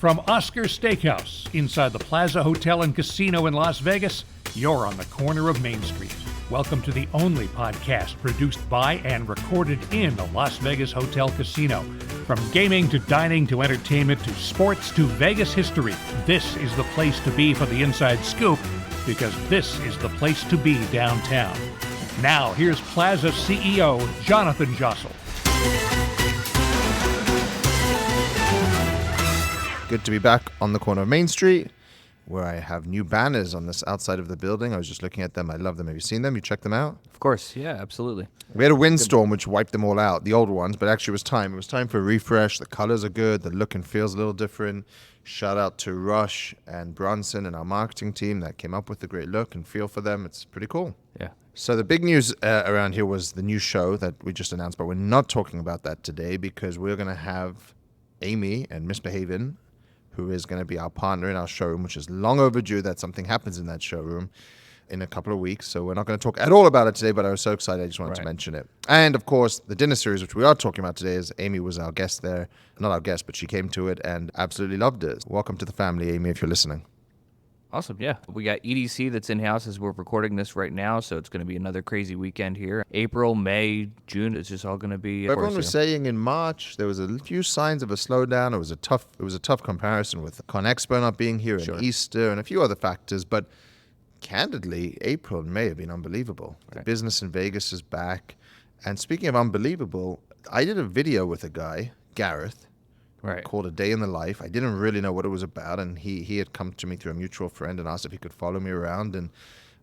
From Oscar Steakhouse, inside the Plaza Hotel and Casino in Las Vegas, you're on the corner of Main Street. Welcome to the only podcast produced by and recorded in the Las Vegas Hotel Casino. From gaming to dining to entertainment to sports to Vegas history, this is the place to be for the inside scoop, because this is the place to be downtown. Now, here's Plaza CEO Jonathan Jossel. Good to be back on the corner of Main Street, where I have new banners on this outside of the building. I was just looking at them. I love them. Have you seen them? You checked them out? Of course. Yeah, absolutely. We had a windstorm which wiped them all out, the old ones, but actually it was time. It was time for a refresh. The colors are good. The look and feel's a little different. Shout out to Rush and Bronson and our marketing team that came up with the great look and feel for them. It's pretty cool. Yeah. So the big news around here was the new show that we just announced, but we're not talking about that today because we're going to have Amy and Misbehavin', who is going to be our partner in our showroom, which is long overdue that something happens in that showroom in a couple of weeks. So we're not going to talk at all about it today, but I was so excited I just wanted to mention it. And of course, the dinner series, which we are talking about today, is Amy was our guest there. Not our guest, but she came to it and absolutely loved it. Welcome to the family, Amy, if you're listening. Awesome, yeah. We got EDC that's in-house as we're recording this right now, so it's going to be another crazy weekend here. April, May, June, it's just all going to be... Everyone was saying in March there was a few signs of a slowdown. It was a tough comparison with Con Expo not being here and Easter and a few other factors, but candidly, April and May have been unbelievable. Right. The business in Vegas is back. And speaking of unbelievable, I did a video with a guy, Gareth, called A Day in the Life. I didn't really know what it was about, and he had come to me through a mutual friend and asked if he could follow me around, and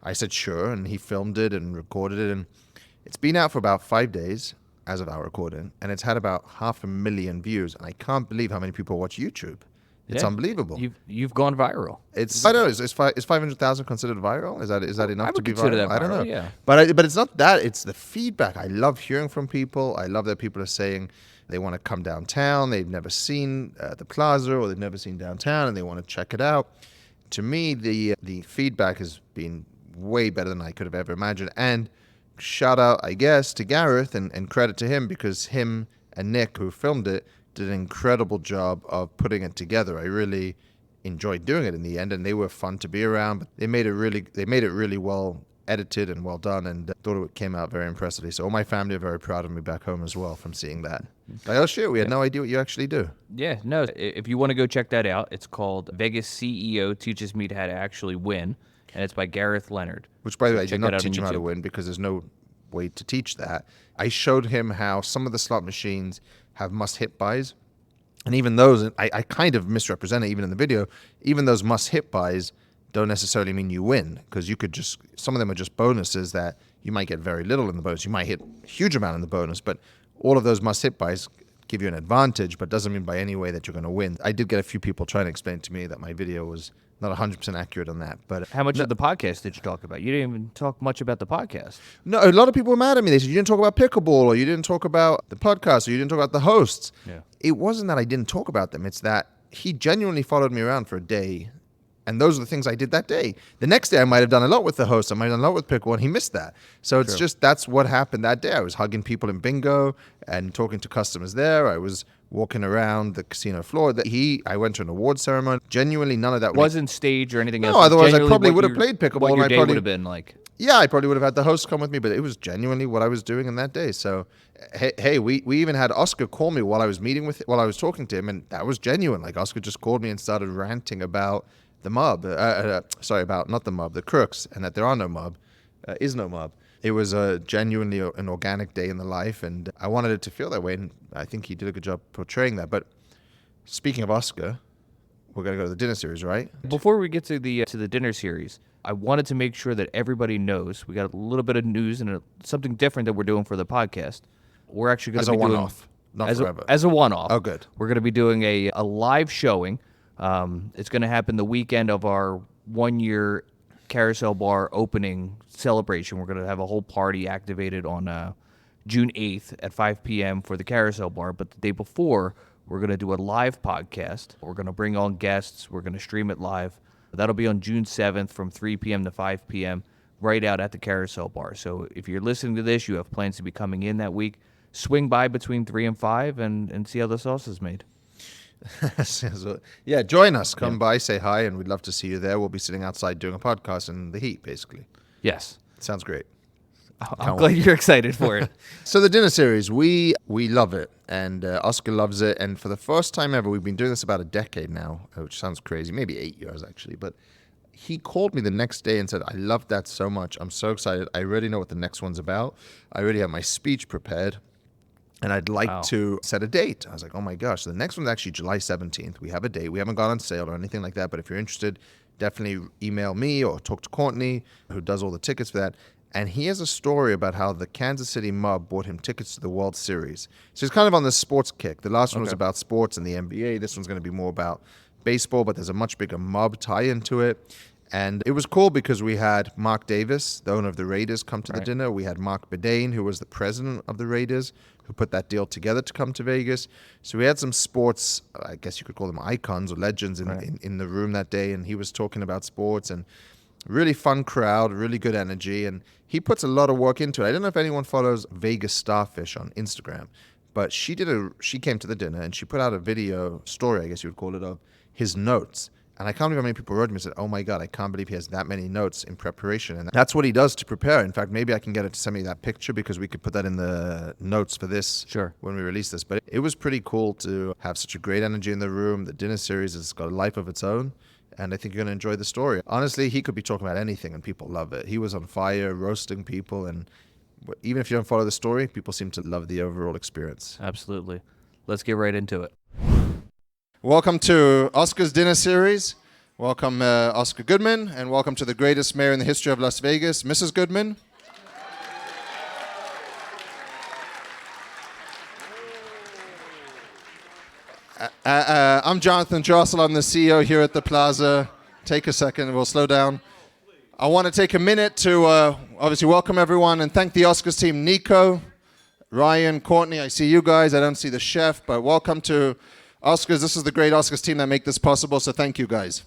I said sure, and he filmed it and recorded it, and it's been out for about 5 days as of our recording, and it's had about 500,000 views, and I can't believe how many people watch YouTube. It's unbelievable. You've gone viral. I don't know. Is 500,000 considered viral? Is that enough to be viral? That viral? I don't know. Yeah. But it's not that. It's the feedback. I love hearing from people. I love that people are saying they want to come downtown. They've never seen the plaza or they've never seen downtown and they want to check it out. To me, the feedback has been way better than I could have ever imagined. And shout out, I guess, to Gareth and credit to him because him and Nick, who filmed it, did an incredible job of putting it together. I really enjoyed doing it in the end, and they were fun to be around. But they made it really well edited and well done, and thought it came out very impressively. So all my family are very proud of me back home as well from seeing that. Like, oh shit, we had no idea what you actually do. Yeah, no, if you want to go check that out, it's called Vegas CEO Teaches Me How to Actually Win, and it's by Gareth Leonard. Which, by the way, I did not teach him how to win because there's no way to teach that. I showed him how some of the slot machines have must-hit buys, and even those, I kind of misrepresent it even in the video, even those must-hit buys don't necessarily mean you win, because you could just, some of them are just bonuses that you might get very little in the bonus. You might hit a huge amount in the bonus, but all of those must-hit buys give you an advantage, but doesn't mean by any way that you're going to win. I did get a few people trying to explain to me that my video was not 100% accurate on that. But how much of the podcast did you talk about? You didn't even talk much about the podcast. No, a lot of people were mad at me. They said, you didn't talk about pickleball, or you didn't talk about the podcast, or you didn't talk about the hosts. Yeah. It wasn't that I didn't talk about them. It's that he genuinely followed me around for a day, and those are the things I did that day. The next day, I might have done a lot with the host. I might have done a lot with pickleball, and he missed that. So it's just, that's what happened that day. I was hugging people in bingo and talking to customers there. I was walking around the casino floor. I went to an award ceremony. Genuinely, none of that wasn't staged or anything else. No, otherwise I probably would have played pickleball. What your day would have been like. Yeah, I probably would have had the host come with me, but it was genuinely what I was doing in that day. So, hey, we even had Oscar call me while I was talking to him, and that was genuine. Like, Oscar just called me and started ranting about the mob. Not the mob, the crooks, and that there are no mob, is no mob. It was genuinely an organic day in the life, and I wanted it to feel that way, and I think he did a good job portraying that. But speaking of Oscar, we're going to go to the dinner series, right? Before we get to the dinner series, I wanted to make sure that everybody knows we got a little bit of news and something different that we're doing for the podcast. We're actually going to be doing... As a one-off, not forever. As a one-off. Oh, good. We're going to be doing a live showing. It's going to happen the weekend of our 1-year Carousel Bar opening celebration. We're going to have a whole party activated on June 8th at 5 p.m. for the Carousel Bar. But the day before, we're going to do a live podcast. We're going to bring on guests. We're going to stream it live. That'll be on June 7th from 3 p.m. to 5 p.m. right out at the Carousel Bar. So if you're listening to this, you have plans to be coming in that week, swing by between 3 and 5 and see how the sauce is made. So, yeah, join us. Come by, say hi, and we'd love to see you there. We'll be sitting outside doing a podcast in the heat, basically. Yes. Sounds great. I'm glad you're excited for it. So the dinner series, we love it, and Oscar loves it. And for the first time ever, we've been doing this about a decade now, which sounds crazy, maybe 8 years actually. But he called me the next day and said, I love that so much. I'm so excited. I already know what the next one's about. I already have my speech prepared. And I'd like to set a date. I was like, oh my gosh. So the next one's actually July 17th. We have a date. We haven't gone on sale or anything like that. But if you're interested, definitely email me or talk to Courtney, who does all the tickets for that. And he has a story about how the Kansas City mob bought him tickets to the World Series. So he's kind of on this sports kick. The last one was about sports and the NBA. This one's going to be more about baseball, but there's a much bigger mob tie into it. And it was cool because we had Mark Davis, the owner of the Raiders, come to the dinner. We had Mark Bedane, who was the president of the Raiders, who put that deal together to come to Vegas. So we had some sports, I guess you could call them icons or legends in the room that day. And he was talking about sports, and really fun crowd, really good energy. And he puts a lot of work into it. I don't know if anyone follows Vegas Starfish on Instagram, but she came to the dinner and she put out a video story, I guess you would call it, of his notes. And I can't believe how many people wrote to me and said, oh my God, I can't believe he has that many notes in preparation. And that's what he does to prepare. In fact, maybe I can get it to send me that picture because we could put that in the notes for this when we release this. But it was pretty cool to have such a great energy in the room. The dinner series has got a life of its own. And I think you're going to enjoy the story. Honestly, he could be talking about anything and people love it. He was on fire, roasting people. And even if you don't follow the story, people seem to love the overall experience. Absolutely. Let's get right into it. Welcome to Oscar's Dinner Series. Welcome, Oscar Goodman, and welcome to the greatest mayor in the history of Las Vegas, Mrs. Goodman. I'm Jonathan Jossel. I'm the CEO here at the Plaza. Take a second. We'll slow down. I want to take a minute to obviously welcome everyone and thank the Oscars team, Nico, Ryan, Courtney. I see you guys. I don't see the chef, but welcome to Oscars. This is the great Oscars team that make this possible, so thank you guys.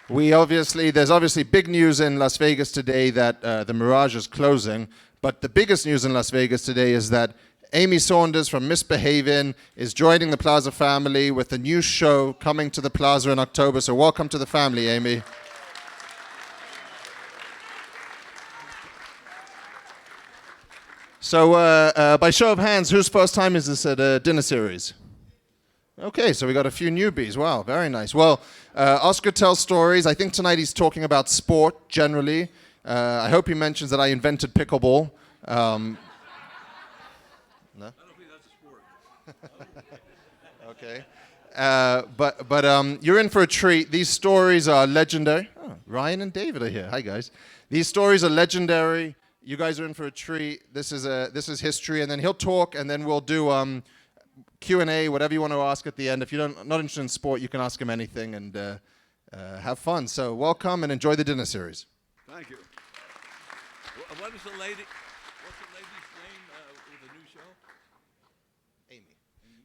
There's obviously big news in Las Vegas today that the Mirage is closing, but the biggest news in Las Vegas today is that Amy Saunders from Misbehavin' is joining the Plaza family with a new show coming to the Plaza in October, so welcome to the family, Amy. So, by show of hands, whose first time is this at a dinner series? Okay, so we got a few newbies. Wow, very nice. Well, Oscar tells stories. I think tonight he's talking about sport generally. I hope he mentions that I invented pickleball. No? I don't think that's a sport. Okay. But you're in for a treat. These stories are legendary. Oh, Ryan and David are here. Hi, guys. These stories are legendary. You guys are in for a treat. This is history, and then he'll talk, and then we'll do Q&A, whatever you want to ask at the end. If you're not interested in sport, you can ask him anything and have fun. So welcome and enjoy the dinner series. Thank you. What's the lady's name with the new show? Amy.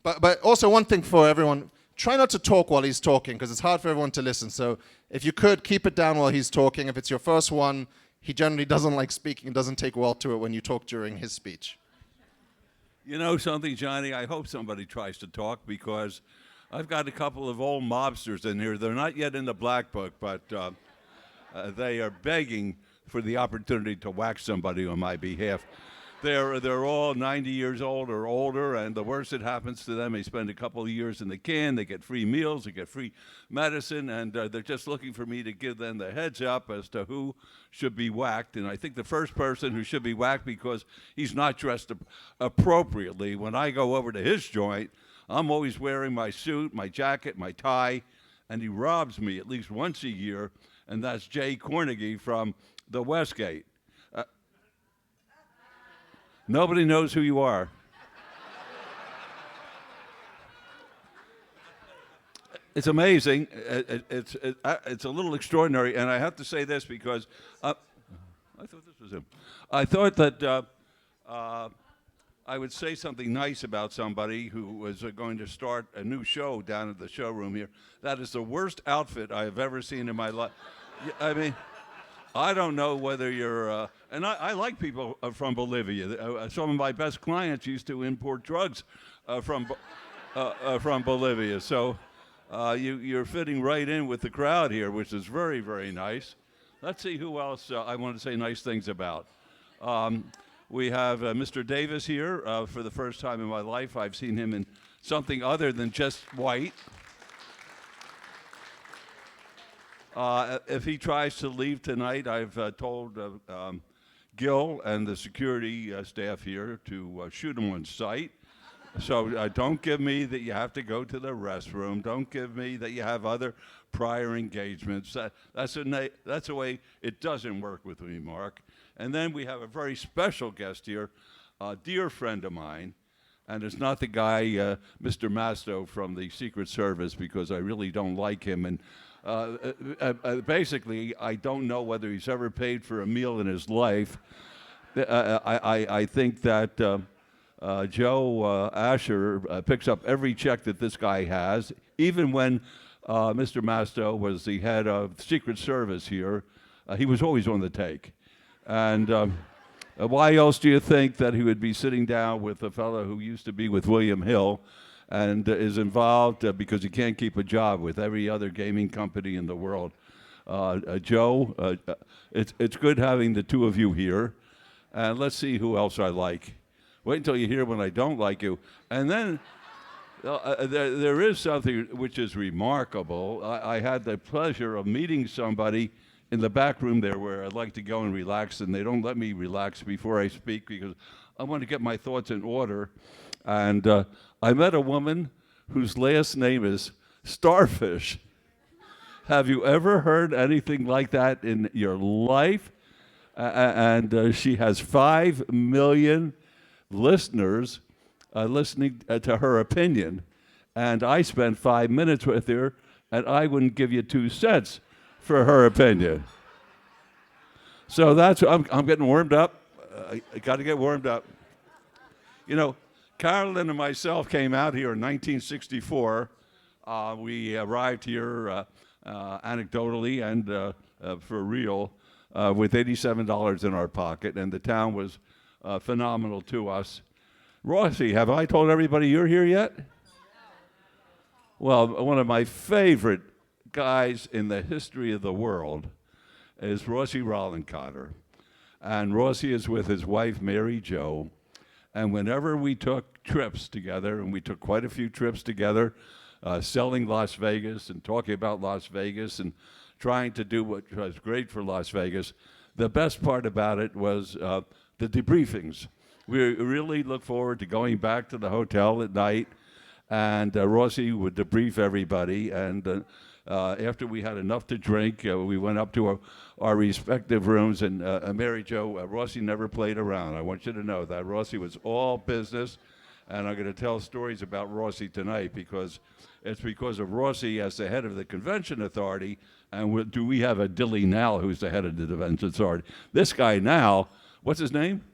But also one thing for everyone, try not to talk while he's talking because it's hard for everyone to listen. So if you could, keep it down while he's talking. If it's your first one, he generally doesn't like speaking and doesn't take well to it when you talk during his speech. You know something, Johnny? I hope somebody tries to talk because I've got a couple of old mobsters in here. They're not yet in the black book, but they are begging for the opportunity to whack somebody on my behalf. They're all 90 years old or older, and the worst that happens to them, they spend a couple of years in the can, they get free meals, they get free medicine, and they're just looking for me to give them the heads up as to who should be whacked. And I think the first person who should be whacked because he's not dressed appropriately. When I go over to his joint, I'm always wearing my suit, my jacket, my tie, and he robs me at least once a year, and that's Jay Cornegie from the Westgate. Nobody knows who you are. It's amazing. It's a little extraordinary, and I have to say this because I thought this was him. I thought that I would say something nice about somebody who was going to start a new show down at the showroom here. That is the worst outfit I have ever seen in my life. I mean, I don't know whether you're, and I like people from Bolivia. Some of my best clients used to import drugs from Bolivia. So you're fitting right in with the crowd here, which is very, very nice. Let's see who else I want to say nice things about. We have Mr. Davis here for the first time in my life. I've seen him in something other than just white. If he tries to leave tonight, I've told Gil and the security staff here to shoot him on sight. So don't give me that you have to go to the restroom. Don't give me that you have other prior engagements. That's the way it doesn't work with me, Mark. And then we have a very special guest here, a dear friend of mine. And it's not the guy, Mr. Masto from the Secret Service, because I really don't like him. And basically, I don't know whether he's ever paid for a meal in his life. I think that Joe Asher picks up every check that this guy has, even when Mr. Masto was the head of Secret Service here. He was always on the take. And why else do you think that he would be sitting down with a fellow who used to be with William Hill and is involved because he can't keep a job with every other gaming company in the world? Joe, it's good having the two of you here. And let's see who else I like. Wait until you hear when I don't like you. And then there is something which is remarkable. I had the pleasure of meeting somebody in the back room there where I'd like to go and relax, and they don't let me relax before I speak because I want to get my thoughts in order. And I met a woman whose last name is Starfish. Have you ever heard anything like that in your life? And she has 5 million listeners listening to her opinion. And I spent 5 minutes with her, and I wouldn't give you 2 cents for her opinion. So that's, I'm getting warmed up. I got to get warmed up. You know, Carolyn and myself came out here in 1964. We arrived here anecdotally and for real with $87 in our pocket, and the town was phenomenal to us. Rossi, have I told everybody you're here yet? Well, one of my favorite guys in the history of the world is Rossi Rollencotter. And Rossi is with his wife, Mary Jo. And whenever we took trips together, and we took quite a few trips together, selling Las Vegas and talking about Las Vegas and trying to do what was great for Las Vegas, the best part about it was the debriefings. We really look forward to going back to the hotel at night, and Rossi would debrief everybody. And after we had enough to drink, we went up to our respective rooms, and Mary Jo, Rossi never played around. I want you to know that. Rossi was all business, and I'm going to tell stories about Rossi tonight because it's because of Rossi as the head of the convention authority, and do we have a Dilly now who's the head of the convention authority. This guy now, what's his name?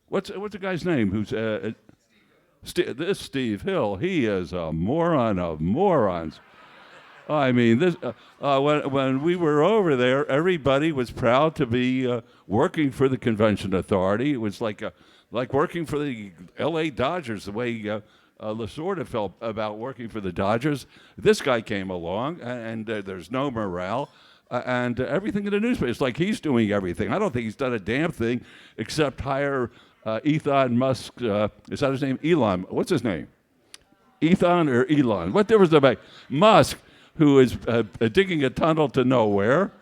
What's the guy's name? Who's this Steve Hill? He is a moron of morons. I mean, this when we were over there, everybody was proud to be working for the convention authority. It was like working for the L.A. Dodgers, the way Lasorda felt about working for the Dodgers. This guy came along, and there's no morale, and everything in the newspaper. It's like he's doing everything. I don't think he's done a damn thing except hire Elon Musk. Is that his name? Elon. What's his name? Ethan or Elon? What difference does it make? Musk, who is digging a tunnel to nowhere.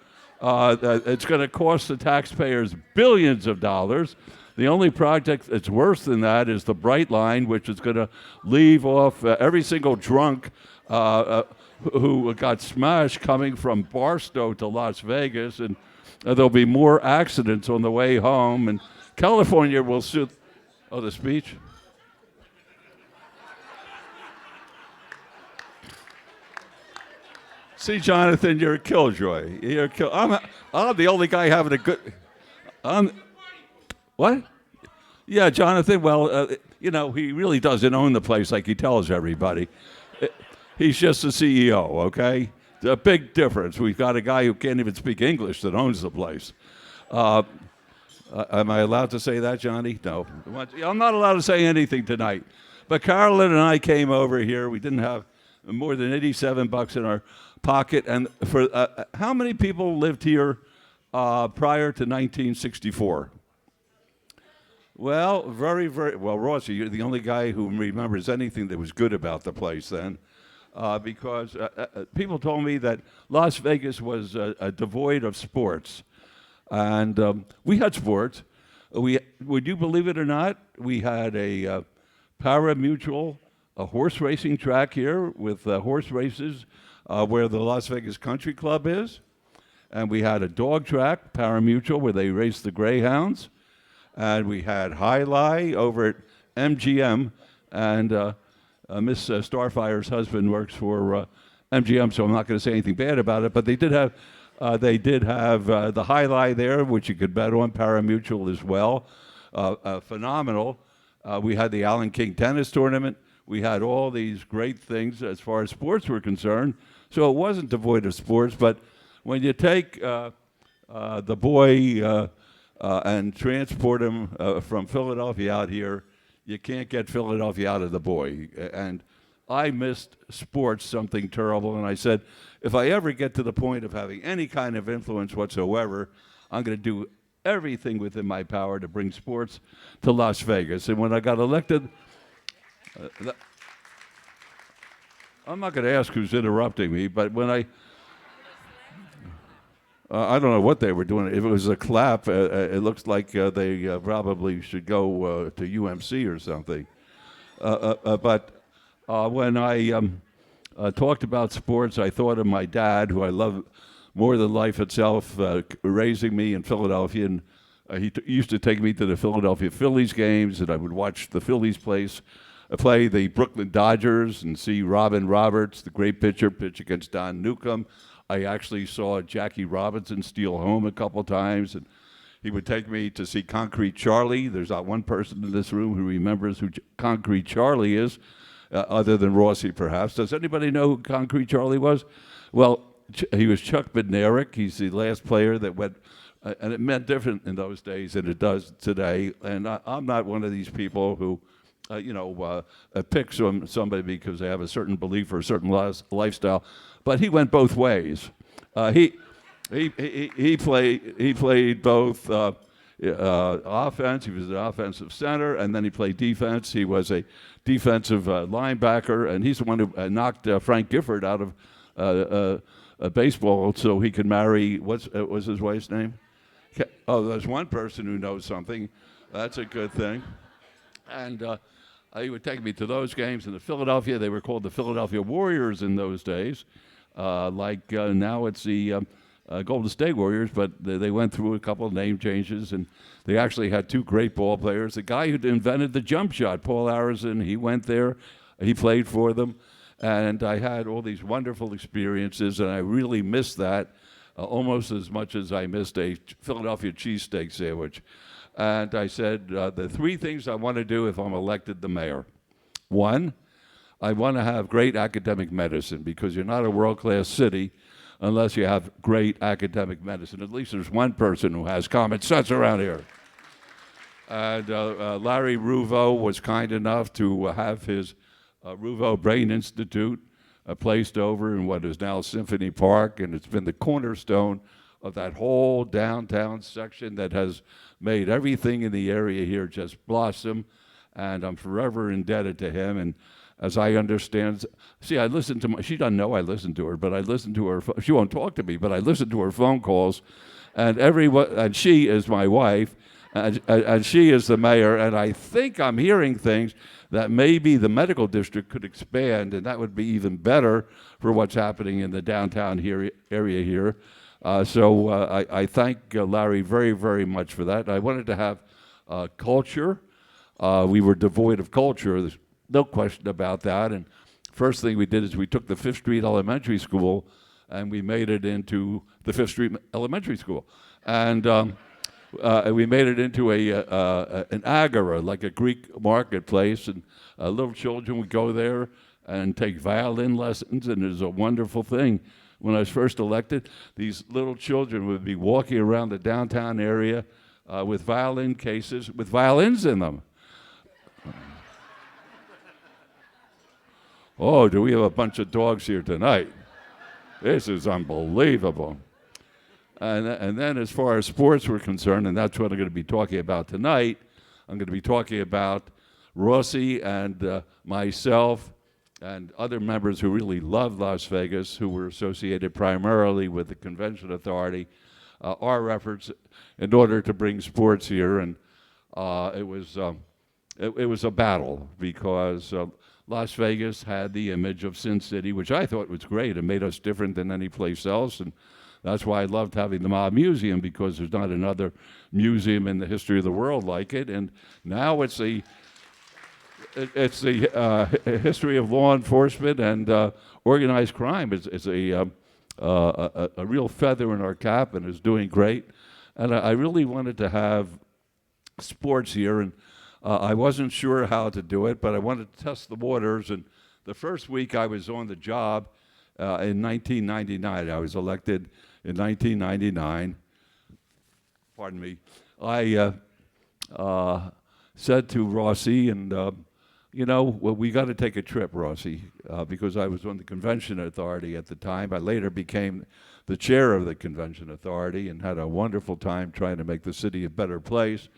It's going to cost the taxpayers billions of dollars. The only project that's worse than that is the Bright Line, which is going to leave off every single drunk who got smashed coming from Barstow to Las Vegas, and there'll be more accidents on the way home. And California will sue. Oh, the speech? See, Jonathan, you're a killjoy. I'm the only guy having a good. What? Yeah, Jonathan. Well, he really doesn't own the place like he tells everybody. He's just the CEO, okay? a big difference. We've got a guy who can't even speak English that owns the place. Am I allowed to say that, Johnny? No. I'm not allowed to say anything tonight. But Carolyn and I came over here. We didn't have more than $87 in our pocket. And for how many people lived here prior to 1964? Well, very, very well, Rossi, you're the only guy who remembers anything that was good about the place then, because people told me that Las Vegas was devoid of sports, and we had sports. Would you believe it or not? We had a pari-mutuel, a horse racing track here with horse races where the Las Vegas Country Club is, and we had a dog track, pari-mutuel, where they raced the greyhounds. And we had High over at MGM, and Miss Starfire's husband works for MGM, so I'm not going to say anything bad about it. But they did have the High there, which you could bet on, pari-mutuel as well, phenomenal. We had the Allen King tennis tournament. We had all these great things as far as sports were concerned. So it wasn't devoid of sports, but when you take the boy and transport him from Philadelphia out here, you can't get Philadelphia out of the boy. And I missed sports something terrible, and I said, if I ever get to the point of having any kind of influence whatsoever, I'm going to do everything within my power to bring sports to Las Vegas. And when I got elected, I'm not going to ask who's interrupting me, but when I don't know what they were doing. If it was a clap, it looks like they probably should go to UMC or something. But when I talked about sports, I thought of my dad, who I love more than life itself, raising me in Philadelphia. And he used to take me to the Philadelphia Phillies games, and I would watch the Phillies play the Brooklyn Dodgers and see Robin Roberts, the great pitcher, pitch against Don Newcomb. I actually saw Jackie Robinson steal home a couple times, and he would take me to see Concrete Charlie. There's not one person in this room who remembers who Concrete Charlie is, other than Rossi, perhaps. Does anybody know who Concrete Charlie was? Well, he was Chuck Bednarik. He's the last player that went, and it meant different in those days than it does today. And I'm not one of these people who, picks on somebody because they have a certain belief or a certain lifestyle. But he went both ways. He played both offense. He was an offensive center, and then he played defense. He was a defensive linebacker, and he's the one who knocked Frank Gifford out of baseball so he could marry. What was his wife's name? Oh, there's one person who knows something. That's a good thing. And he would take me to those games in Philadelphia. They were called the Philadelphia Warriors in those days. Now it's the Golden State Warriors, but they went through a couple of name changes, and they actually had two great ball players. The guy who invented the jump shot, Paul Arizin, he went there. He played for them, and I had all these wonderful experiences, and I really missed that almost as much as I missed a Philadelphia cheesesteak sandwich. And I said, the three things I want to do if I'm elected the mayor. One, I want to have great academic medicine, because you're not a world-class city unless you have great academic medicine. At least there's one person who has common sense around here. And Larry Ruvo was kind enough to have his Ruvo Brain Institute placed over in what is now Symphony Park, and it's been the cornerstone of that whole downtown section that has made everything in the area here just blossom, and I'm forever indebted to him. And as I understand, I listen to she doesn't know I listen to her, but I listen to her. She won't talk to me, but I listen to her phone calls, and she is my wife, and she is the mayor, and I think I'm hearing things that maybe the medical district could expand, and that would be even better for what's happening in the downtown area here. So I thank Larry very, very much for that. I wanted to have culture. We were devoid of culture. There's no question about that. And first thing we did is we took the Fifth Street Elementary School and we made it into the Fifth Street Elementary School. And we made it into an agora, like a Greek marketplace. And little children would go there and take violin lessons, and it was a wonderful thing. when I was first elected, these little children would be walking around the downtown area with violin cases with violins in them. Oh, do we have a bunch of dogs here tonight? This is unbelievable. And then as far as sports were concerned, and that's what I'm going to be talking about tonight, I'm going to be talking about Rossi and myself and other members who really love Las Vegas, who were associated primarily with the Convention Authority, our efforts in order to bring sports here. And it was a battle because Las Vegas had the image of Sin City, which I thought was great. It made us different than any place else, and that's why I loved having the Mob Museum, because there's not another museum in the history of the world like it. And now it's the history of law enforcement and organized crime. It's a real feather in our cap, and is doing great. And I really wanted to have sports here, and I wasn't sure how to do it, but I wanted to test the waters. And the first week I was on the job in 1999, I was elected in 1999. Pardon me. I said to Rossi, and well, we got to take a trip, Rossi, because I was on the Convention Authority at the time. I later became the chair of the Convention Authority and had a wonderful time trying to make the city a better place.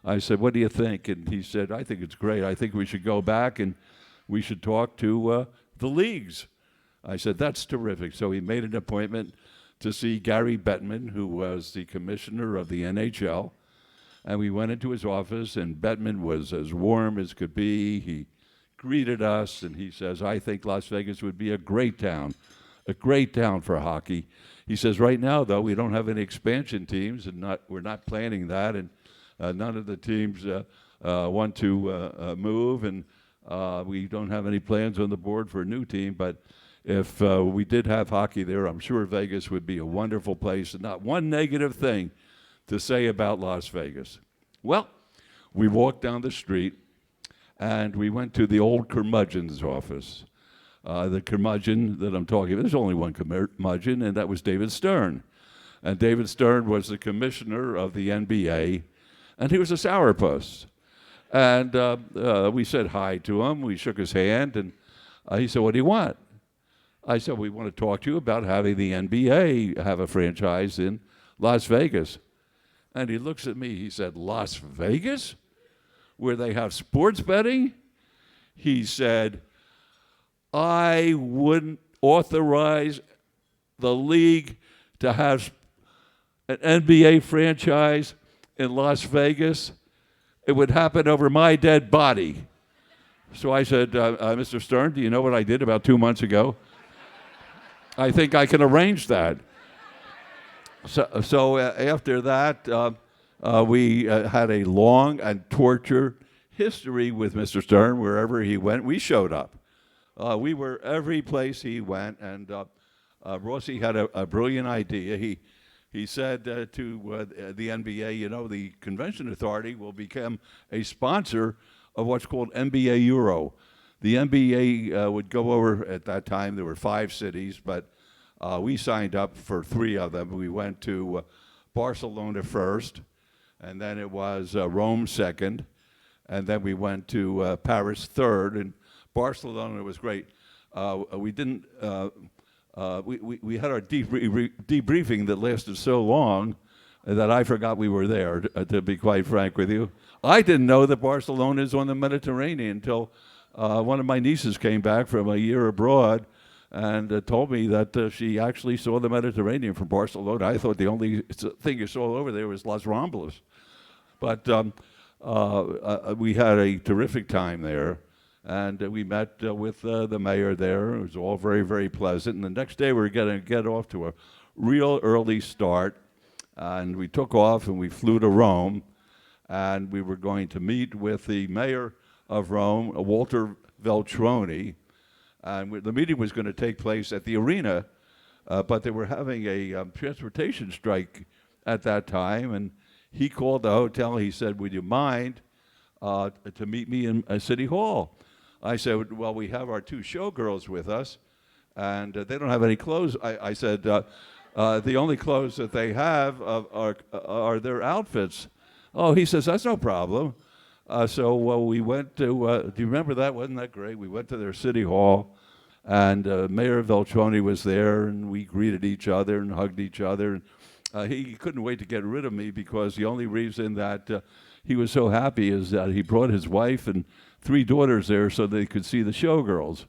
I said, what do you think? And he said, I think it's great. I think we should go back and we should talk to the leagues. I said, that's terrific. So he made an appointment to see Gary Bettman, who was the commissioner of the NHL. And we went into his office, and Bettman was as warm as could be. He greeted us, and he says, I think Las Vegas would be a great town for hockey. He says, right now, though, we don't have any expansion teams, and we're not planning that, and none of the teams want to move, and we don't have any plans on the board for a new team. But if we did have hockey there, I'm sure Vegas would be a wonderful place, and not one negative thing to say about Las Vegas. Well, we walked down the street, and we went to the old curmudgeon's office. The curmudgeon that I'm talking about, there's only one curmudgeon, and that was David Stern. And David Stern was the commissioner of the NBA, and he was a sourpuss. And we said hi to him. We shook his hand, and he said, what do you want? I said, we want to talk to you about having the NBA have a franchise in Las Vegas. And he looks at me, he said, Las Vegas? Where they have sports betting? He said, I wouldn't authorize the league to have an NBA franchise in Las Vegas. It would happen over my dead body. So I said, Mr. Stern, do you know what I did about 2 months ago? I think I can arrange that. So after that, we had a long and tortured history with Mr. Stern. Wherever he went, we showed up. We were every place he went, and Rossi had a brilliant idea. He said to the NBA, the Convention Authority will become a sponsor of what's called NBA Euro. The NBA would go over, at that time, there were 5 cities, but we signed up for 3 of them. We went to Barcelona first, and then it was Rome second, and then we went to Paris third, and Barcelona was great. We didn't. We had our debriefing that lasted so long that I forgot we were there, to be quite frank with you. I didn't know that Barcelona is on the Mediterranean until one of my nieces came back from a year abroad and told me that she actually saw the Mediterranean from Barcelona. I thought the only thing you saw over there was Las Ramblas. But we had a terrific time there. And we met with the mayor there. It was all very, very pleasant. And the next day we were going to get off to a real early start. And we took off and we flew to Rome. And we were going to meet with the mayor of Rome, Walter Veltroni. And the meeting was going to take place at the arena. But they were having a transportation strike at that time. And he called the hotel. He said, would you mind to meet me in City Hall? I said, well, we have our 2 showgirls with us, and they don't have any clothes. I said, the only clothes that they have are their outfits. Oh, he says, that's no problem. So we went to, do you remember that? Wasn't that great? We went to their city hall, and Mayor Veltroni was there, and we greeted each other and hugged each other. He couldn't wait to get rid of me, because the only reason that he was so happy is that he brought his wife and 3 daughters there so they could see the showgirls.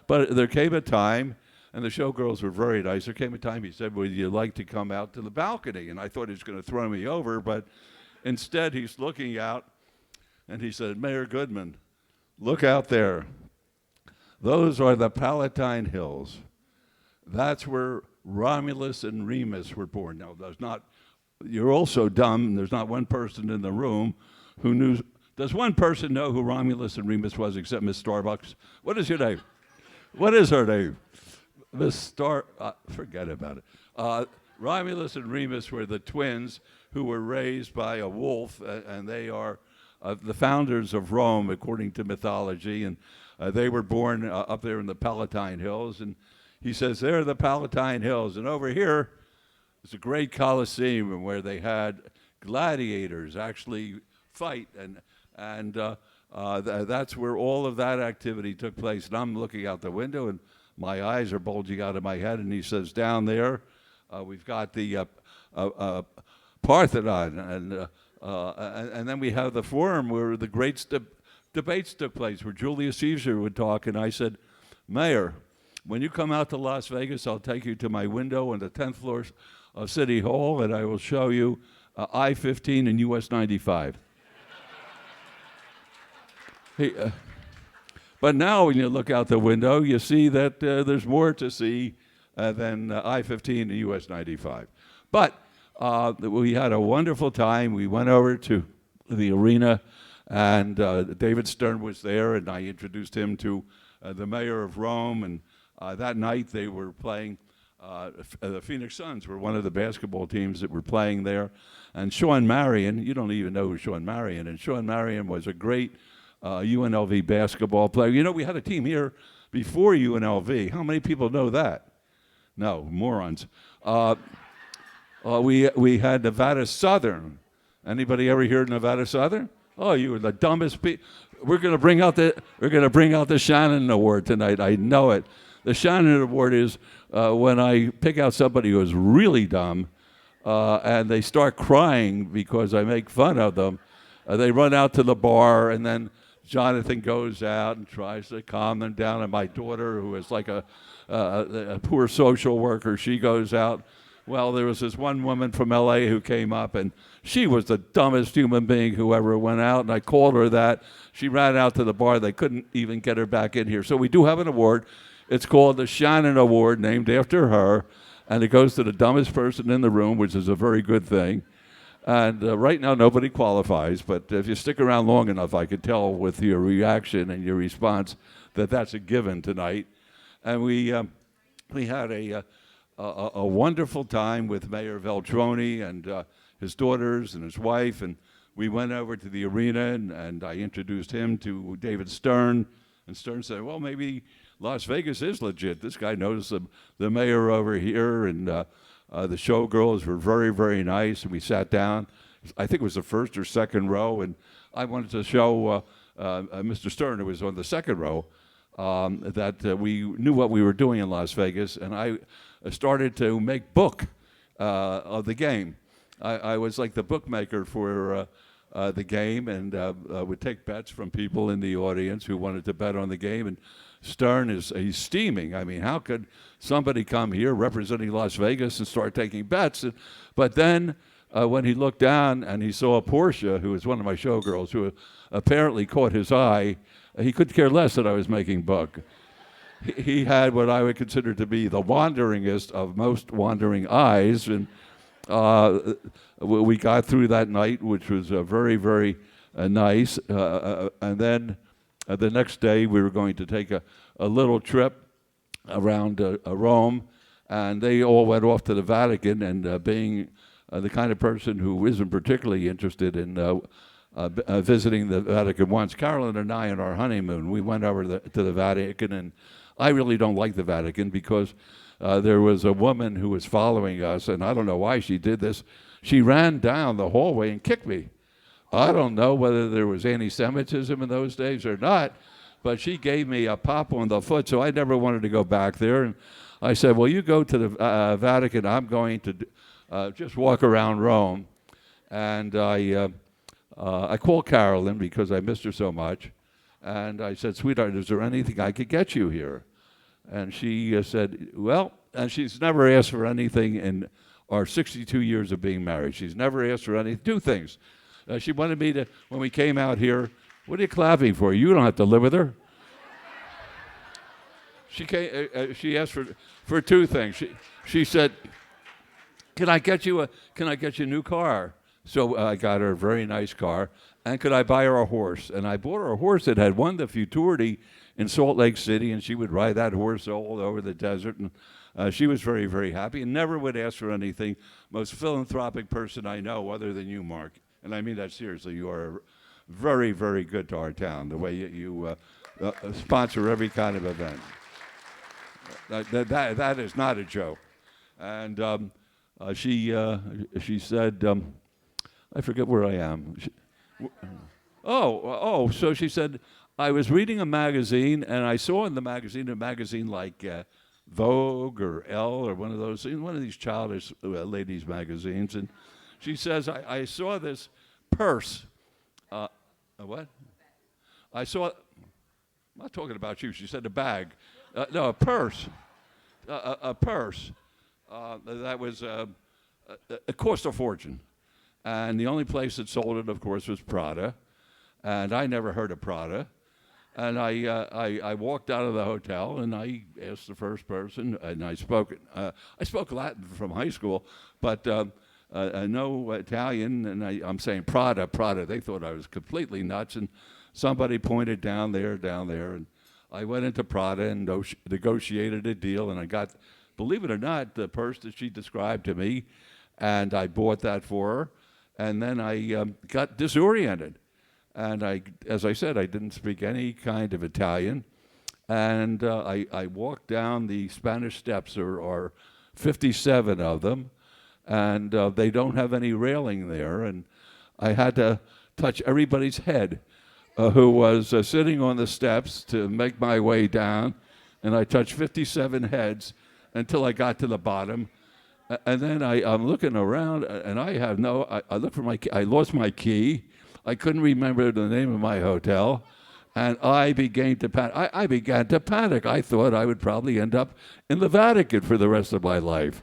But there came a time, and the showgirls were very nice. There came a time he said, would you like to come out to the balcony? And I thought he was going to throw me over, but instead he's looking out, and he said, Mayor Goodman, look out there. Those are the Palatine Hills. That's where Romulus and Remus were born. Now, you're all so dumb, there's not one person in the room who knew. Does one person know who Romulus and Remus was except Miss Starbucks? What is your name? What is her name? Forget about it. Romulus and Remus were the twins who were raised by a wolf, and they are the founders of Rome, according to mythology, and they were born up there in the Palatine Hills. And he says, they're the Palatine Hills, and over here is a great Colosseum where they had gladiators actually fight, and that's where all of that activity took place. And I'm looking out the window, and my eyes are bulging out of my head, and he says, down there, we've got the Parthenon, and then we have the Forum where the great debates took place, where Julius Caesar would talk. And I said, Mayor, when you come out to Las Vegas, I'll take you to my window on the 10th floor of City Hall, and I will show you I-15 and US 95. But now when you look out the window, you see that there's more to see than I-15 and US 95. But we had a wonderful time. We went over to the arena, and David Stern was there, and I introduced him to the mayor of Rome. And that night they were playing, the Phoenix Suns were one of the basketball teams that were playing there. And Sean Marion, you don't even know who Sean Marion, and Sean Marion was a great UNLV basketball player. You know, we had a team here before UNLV. How many people know that? No, morons. We had Nevada Southern. Anybody ever hear of Nevada Southern? Oh, you were the dumbest people. We're going to bring out the Shannon Award tonight. I know it. The Shannon Award is when I pick out somebody who is really dumb, and they start crying because I make fun of them. They run out to the bar, and then Jonathan goes out and tries to calm them down. And my daughter, who is like a poor social worker, she goes out. Well, there was this one woman from L.A. who came up, and she was the dumbest human being who ever went out, and I called her that. She ran out to the bar. They couldn't even get her back in here. So we do have an award. It's called the Shannon Award, named after her, and it goes to the dumbest person in the room, which is a very good thing. And right now, nobody qualifies, but if you stick around long enough, I could tell with your reaction and your response that that's a given tonight. And we had a wonderful time with Mayor Veltroni and his daughters and his wife, and we went over to the arena, and I introduced him to David Stern, and Stern said, well, maybe Las Vegas is legit. This guy knows the mayor over here, and the showgirls were very, very nice, and we sat down. I think it was the first or second row, and I wanted to show Mr. Stern, who was on the second row, that we knew what we were doing in Las Vegas, and I started to make book of the game. I was like the bookmaker for the game, and would take bets from people in the audience who wanted to bet on the game. And Stern he's steaming. I mean, how could somebody come here representing Las Vegas and start taking bets? But then when he looked down and he saw Portia, who was one of my showgirls, who apparently caught his eye, he couldn't care less that I was making book. He had what I would consider to be the wanderingest of most wandering eyes, and we got through that night, which was very, very nice. And then the next day, we were going to take a little trip around Rome, and they all went off to the Vatican. And being the kind of person who isn't particularly interested in visiting the Vatican once. Carolyn and I, on our honeymoon, we went over to the Vatican, and I really don't like the Vatican because there was a woman who was following us, and I don't know why she did this. She ran down the hallway and kicked me. I don't know whether there was anti-Semitism in those days or not, but she gave me a pop on the foot, so I never wanted to go back there. And I said, well, you go to the Vatican. I'm going to just walk around Rome. And I called Carolyn because I missed her so much. And I said, sweetheart, is there anything I could get you here? And she said, well, and she's never asked for anything in our 62 years of being married. She's never asked for anything. Two things. She wanted me to, when we came out here, what are you clapping for? You don't have to live with her. She asked for two things. She said, can I get you a new car? So I got her a very nice car. And could I buy her a horse? And I bought her a horse that had won the Futurity in Salt Lake City, and she would ride that horse all over the desert. And she was very, very happy and never would ask for anything. Most philanthropic person I know other than you, Mark. And I mean that seriously. You are very, very good to our town, the way you sponsor every kind of event. That is not a joke. And she said, I forget where I am. So she said, I was reading a magazine, and I saw in the magazine a magazine like Vogue or Elle or one of these childish ladies' magazines, and she says, I saw this purse. What? I saw, I'm not talking about you, she said a bag. No, a purse. A purse. That was, it cost a fortune. And the only place that sold it, of course, was Prada. And I never heard of Prada. And I walked out of the hotel, and I asked the first person, and I spoke Latin from high school, but no Italian, and I'm saying Prada. They thought I was completely nuts, and somebody pointed down there, and I went into Prada and negotiated a deal, and I got, believe it or not, the purse that she described to me, and I bought that for her, and then I got disoriented. And as I said, I didn't speak any kind of Italian. And I walked down the Spanish Steps, there are 57 of them, and they don't have any railing there. And I had to touch everybody's head who was sitting on the steps to make my way down. And I touched 57 heads until I got to the bottom. And then I'm looking around, and I look for my key. I lost my key. I couldn't remember the name of my hotel, and I began to panic. I began to panic. I thought I would probably end up in the Vatican for the rest of my life.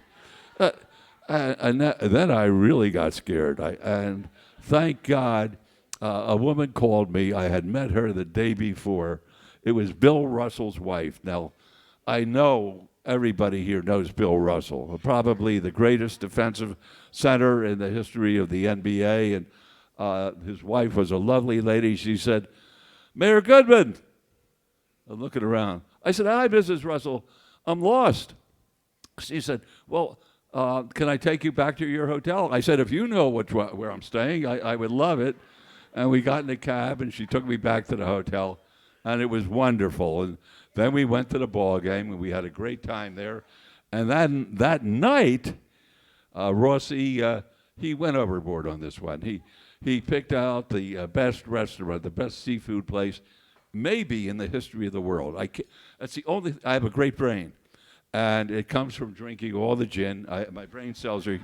And then I really got scared. And thank God, a woman called me. I had met her the day before. It was Bill Russell's wife. Now, I know everybody here knows Bill Russell, probably the greatest defensive center in the history of the NBA, and his wife was a lovely lady. She said, Mayor Goodman. I'm looking around. I said, hi, Mrs. Russell. I'm lost. She said, well, can I take you back to your hotel? I said, if you know where I'm staying, I would love it. And we got in a cab, and she took me back to the hotel, and it was wonderful. And then we went to the ball game, and we had a great time there. And then that night, Rossi, he went overboard on this one. He picked out the best restaurant, the best seafood place, maybe in the history of the world. That's the only. I have a great brain, and it comes from drinking all the gin. My brain cells are,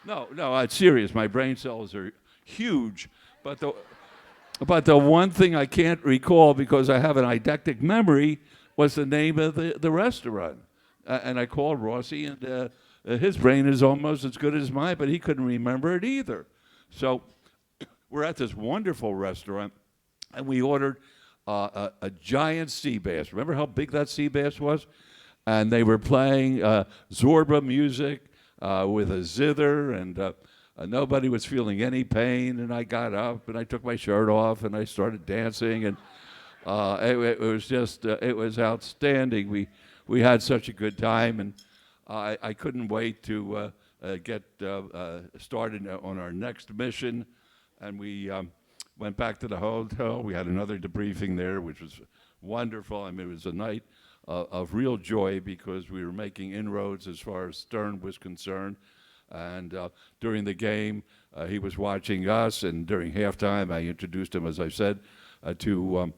no, it's serious. My brain cells are huge, but the one thing I can't recall because I have an eidetic memory was the name of the restaurant. And I called Rossi, and his brain is almost as good as mine, but he couldn't remember it either. So we're at this wonderful restaurant, and we ordered a giant sea bass. Remember how big that sea bass was? And they were playing Zorba music with a zither, and nobody was feeling any pain. And I got up, and I took my shirt off, and I started dancing, and it was just, it was outstanding. We had such a good time, and I couldn't wait to get started on our next mission. And we went back to the hotel. We had another debriefing there, which was wonderful. I mean, it was a night of real joy because we were making inroads as far as Stern was concerned. And during the game, he was watching us, and during halftime, I introduced him, as I said, to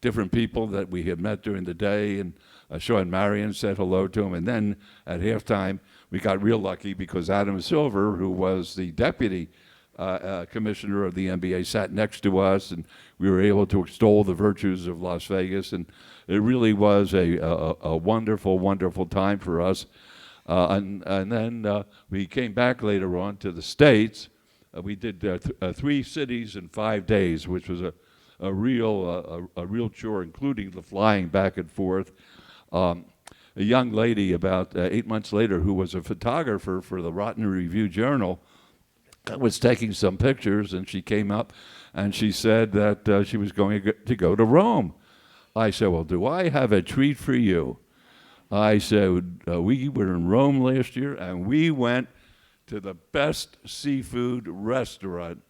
different people that we had met during the day, and Sean Marion said hello to him. And then at halftime, we got real lucky because Adam Silver, who was the deputy commissioner of the NBA, sat next to us, and we were able to extol the virtues of Las Vegas. And it really was a wonderful, wonderful time for us. And then we came back later on to the States. We did 3 cities in 5 days, which was a real chore, including the flying back and forth. A young lady about 8 months later, who was a photographer for the Rotten Review Journal, was taking some pictures, and she came up and she said that she was going to go to Rome. I said, well, do I have a treat for you? I said, we were in Rome last year, and we went to the best seafood restaurant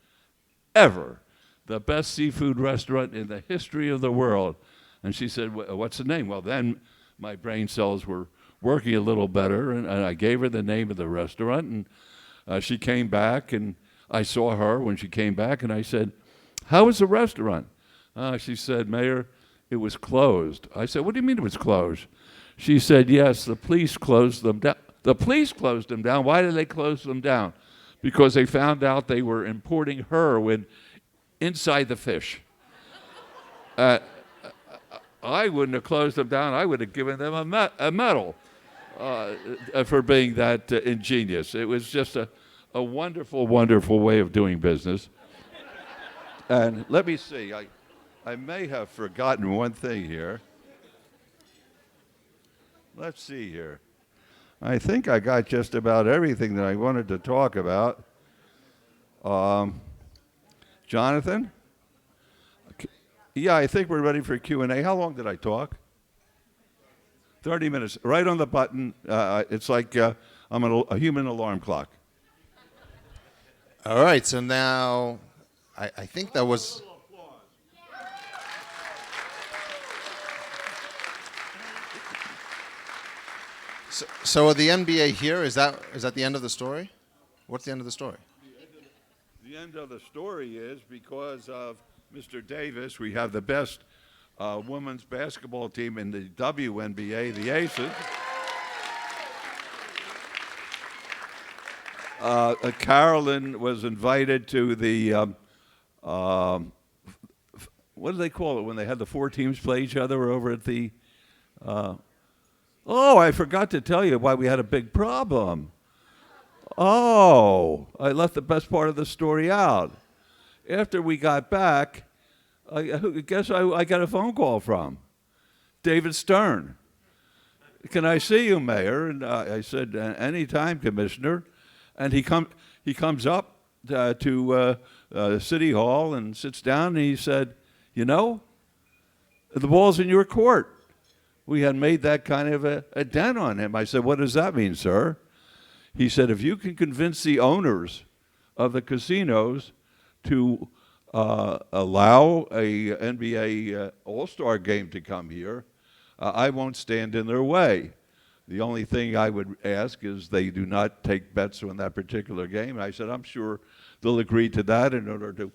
ever, the best seafood restaurant in the history of the world. And she said, what's the name? Well, then my brain cells were working a little better, and I gave her the name of the restaurant, and she came back, and I saw her when she came back, and I said, how was the restaurant? She said, Mayor, it was closed. I said, what do you mean it was closed? She said, yes, the police closed them down. The police closed them down. Why did they close them down? Because they found out they were importing heroin inside the fish. I wouldn't have closed them down. I would have given them a medal for being that ingenious. It was just a wonderful, wonderful way of doing business. And let me see. I may have forgotten one thing here. Let's see here. I think I got just about everything that I wanted to talk about. Jonathan? Yeah, I think we're ready for Q&A. How long did I talk? 30 minutes. Right on the button. It's like I'm a human alarm clock. All right, so now I think that was... So the NBA here, is that the end of the story? What's the end of the story? The end of the story is because of Mr. Davis, we have the best women's basketball team in the WNBA, the Aces. Carolyn was invited to the, what do they call it when they had the 4 teams play each other over at the, oh, I forgot to tell you why we had a big problem. Oh, I left the best part of the story out. After we got back, guess I got a phone call from David Stern. Can I see you, Mayor? And I said, anytime, Commissioner. And he comes up to City Hall and sits down, and he said, you know, the ball's in your court. We had made that kind of a dent on him. I said, what does that mean, sir? He said, if you can convince the owners of the casinos to allow a NBA All-Star game to come here, I won't stand in their way. The only thing I would ask is they do not take bets on that particular game. I said, I'm sure they'll agree to that in order to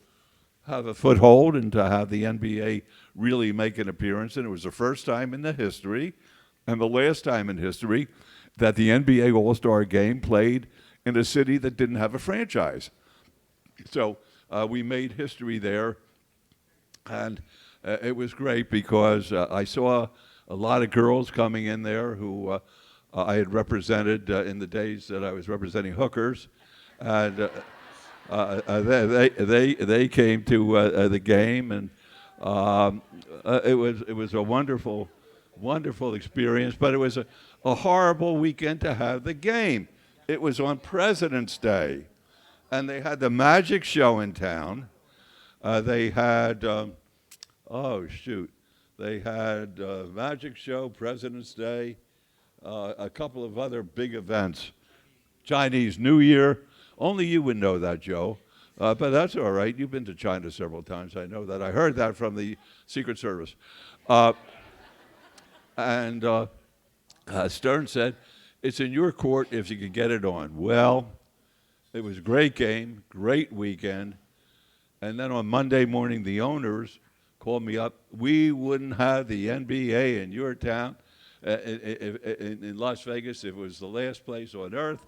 have a foothold and to have the NBA really make an appearance. And it was the first time in the history and the last time in history that the NBA All-Star Game played in a city that didn't have a franchise. So we made history there, and it was great because I saw a lot of girls coming in there who I had represented in the days that I was representing hookers, and they came to the game, and it was a wonderful experience. But it was a horrible weekend to have the game. It was on President's Day, and they had the magic show in town. They had they had magic show, President's Day, a couple of other big events. Chinese New Year. Only you would know that, Joe. But that's all right. You've been to China several times. I know that. I heard that from the Secret Service. And Stern said, it's in your court if you can get it on. Well, it was a great game, great weekend. And then on Monday morning, the owners called me up. We wouldn't have the NBA in your town, in Las Vegas. It was the last place on earth.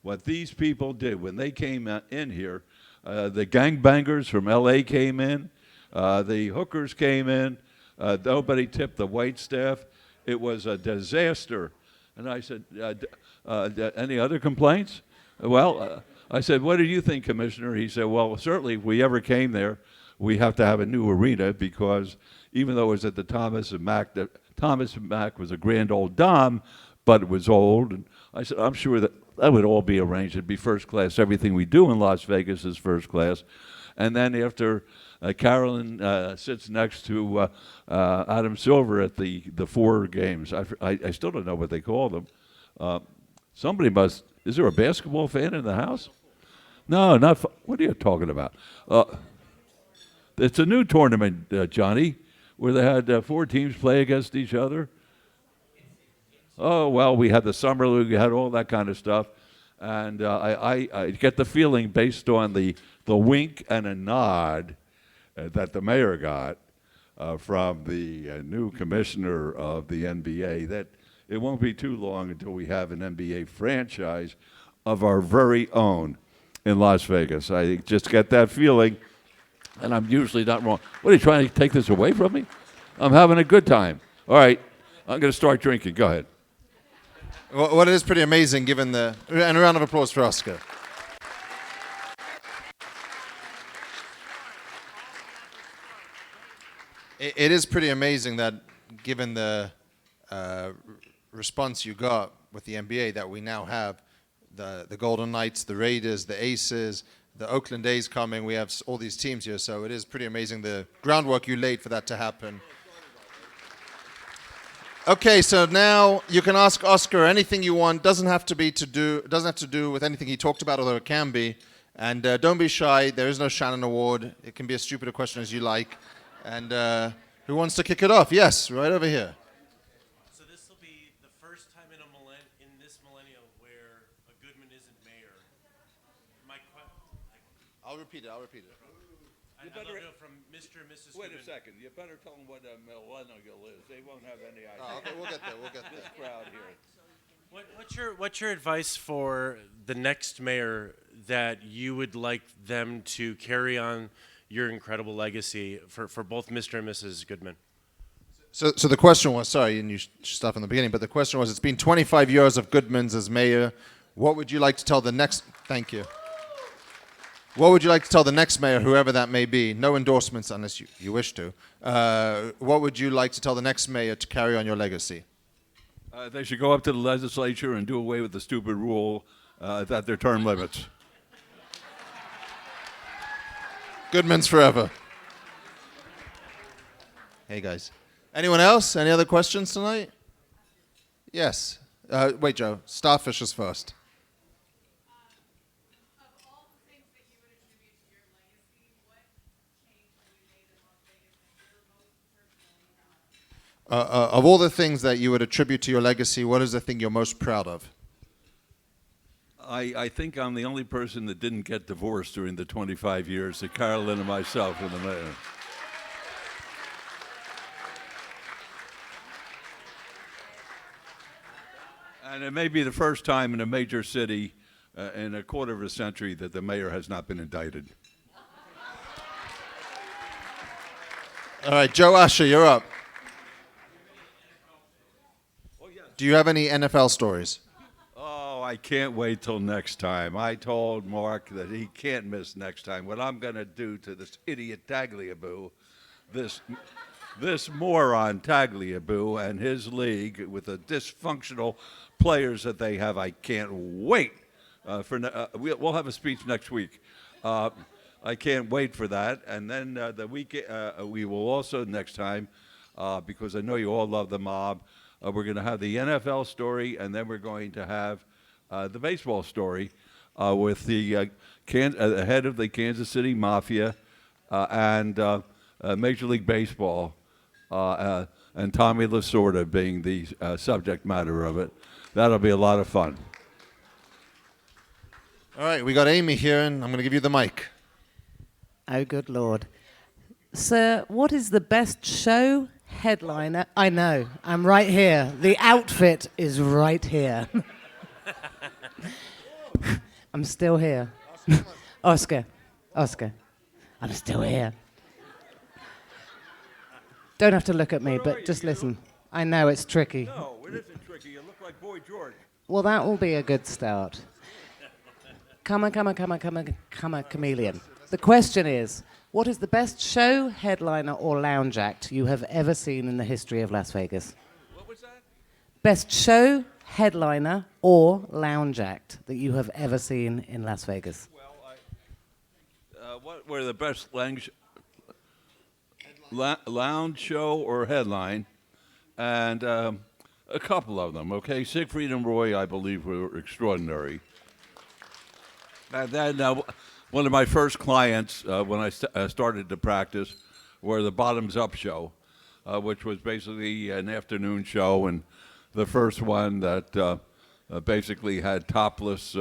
What these people did when they came in here, the gangbangers from L.A. came in, the hookers came in, nobody tipped the wait staff. It was a disaster. And I said, any other complaints? Well, I said, what do you think, Commissioner? He said, well, certainly if we ever came there, we have to have a new arena because even though it was at the Thomas and Mack was a grand old dome, but it was old. And I said, I'm sure that would all be arranged. It'd be first class. Everything we do in Las Vegas is first class. And then after Carolyn sits next to Adam Silver at the 4 games. I still don't know what they call them. Somebody must. Is there a basketball fan in the house? No, not. What are you talking about? It's a new tournament, Johnny, where they had 4 teams play against each other. Oh well, we had the summer league, we had all that kind of stuff, and I get the feeling based on the wink and a nod that the mayor got from the new commissioner of the NBA that it won't be too long until we have an NBA franchise of our very own in Las Vegas. I just get that feeling, and I'm usually not wrong. What, are you trying to take this away from me? I'm having a good time. All right, I'm going to start drinking. Go ahead. Well, it is pretty amazing given the... And a round of applause for Oscar. It is pretty amazing that given the response you got with the NBA that we now have the Golden Knights, the Raiders, the Aces, the Oakland A's coming. We have all these teams here, so it is pretty amazing the groundwork you laid for that to happen. Okay, so now you can ask Oscar anything you want. Doesn't have to do with anything he talked about, although it can be. And don't be shy. There is no Shannon Award. It can be as stupid a question as you like. And who wants to kick it off? Yes, right over here. So this will be the first time in this millennium where a Goodman isn't mayor. I'll repeat it. I'll do it from Mr. and Mrs. Wait Goodman. a second. You better tell them what a millennial is. They won't have any idea. Oh, okay, we'll get there. This crowd here. What's your advice for the next mayor that you would like them to carry on your incredible legacy for both Mr. and Mrs. Goodman? So the question was, sorry, and you stopped in the beginning, but the question was, it's been 25 years of Goodman's as mayor. What would you like to tell the next, thank you. What would you like to tell the next mayor, whoever that may be? No endorsements unless you wish to. What would you like to tell the next mayor to carry on your legacy? They should go up to the legislature and do away with the stupid rule that their term limits. Goodman's forever. Hey, guys. Anyone else? Any other questions tonight? Yes. Wait, Joe. Starfishers first. Of all the things that you would attribute to your legacy, what change have you made in Las Vegas that you're most personally proud of? Of all the things that you would attribute to your legacy, what is the thing you're most proud of? I think I'm the only person that didn't get divorced during the 25 years that Carolyn and myself were the mayor. And it may be the first time in a major city in a quarter of a century that the mayor has not been indicted. All right, Joe Asher, you're up. Do you have any NFL stories? Oh, I can't wait till next time. I told Mark that he can't miss next time. What I'm going to do to this idiot Tagliabue, this moron Tagliabue and his league with the dysfunctional players that they have, I can't wait. We'll have a speech next week. I can't wait for that. And then the week we will also next time, because I know you all love the mob, we're going to have the NFL story, and then we're going to have the baseball story. with the head of the Kansas City Mafia and Major League Baseball, and Tommy Lasorda being the subject matter of it. That'll be a lot of fun. All right, we got Amy here, and I'm going to give you the mic. Oh, good Lord. Sir, what is the best show headliner? I know, I'm right here. The outfit is right here. I'm still here. Oscar, I'm still here. Don't have to look at me, but just listen. I know it's tricky. No, it isn't tricky. You look like Boy George. Well, that will be a good start. Come on, chameleon. The question is, what is the best show, headliner, or lounge act you have ever seen in the history of Las Vegas? What was that? Best show, headliner, or lounge act that you have ever seen in Las Vegas? Well, what were the best lounge show or headline? And a couple of them, okay? Siegfried and Roy, I believe, were extraordinary. And then one of my first clients when I started to practice were the Bottoms Up show, which was basically an afternoon show, and the first one that basically had topless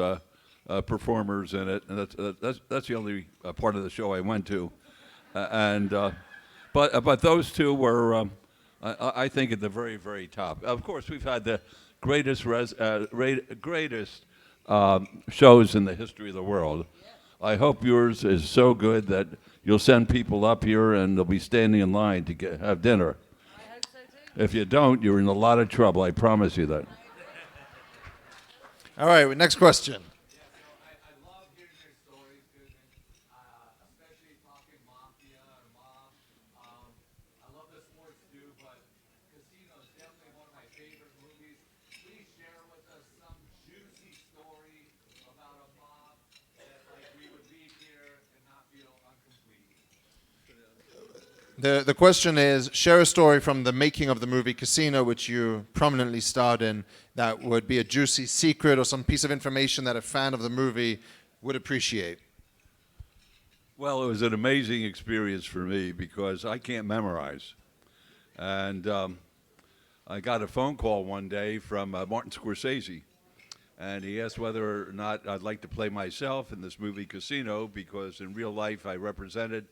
performers in it, and that's the only part of the show I went to, but those two were I think at the very, very top. Of course, we've had the greatest shows in the history of the world. I hope yours is so good that you'll send people up here and they'll be standing in line to have dinner. I hope so too. If you don't, you're in a lot of trouble. I promise you that. All right, next question. I love hearing your stories, Goodman, especially talking mafia or mob. I love the sports too, but Casino is definitely one of my favorite movies. Please share with us some juicy story about a mob that we would leave here and not feel incomplete. The question is, share a story from the making of the movie Casino, which you prominently starred in, that would be a juicy secret or some piece of information that a fan of the movie would appreciate. Well, it was an amazing experience for me because I can't memorize. And I got a phone call one day from Martin Scorsese, and he asked whether or not I'd like to play myself in this movie Casino, because in real life I represented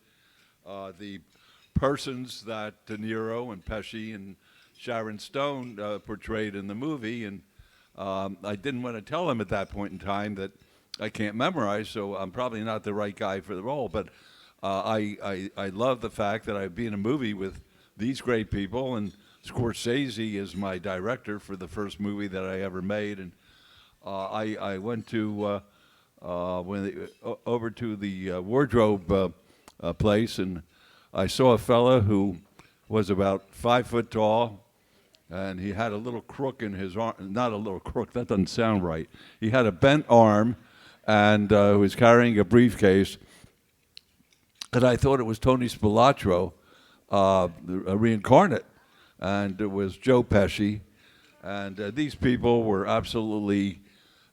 the persons that De Niro and Pesci and Sharon Stone portrayed in the movie, and I didn't want to tell him at that point in time that I can't memorize, so I'm probably not the right guy for the role. But I love the fact that I'd be in a movie with these great people, and Scorsese is my director for the first movie that I ever made, and I went to over to the wardrobe place, and I saw a fella who was about 5 foot tall, and he had a little crook in his arm. Not a little crook, that doesn't sound right. He had a bent arm and was carrying a briefcase. And I thought it was Tony Spilotro, a reincarnate. And it was Joe Pesci. And these people were absolutely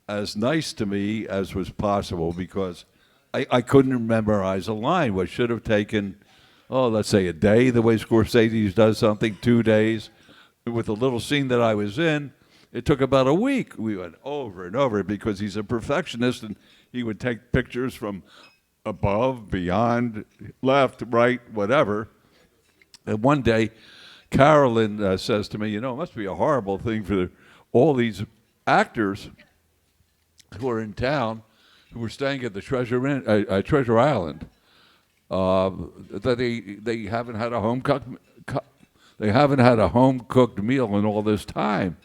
as nice to me as was possible, because I couldn't memorize a line, which should have taken, let's say a day, the way Scorsese does something, 2 days. With the little scene that I was in, it took about a week. We went over and over because he's a perfectionist, and he would take pictures from above, beyond, left, right, whatever. And one day, Carolyn says to me, it must be a horrible thing for all these actors who are in town, who were staying at the Treasure Island, that they haven't had a home cooked meal in all this time.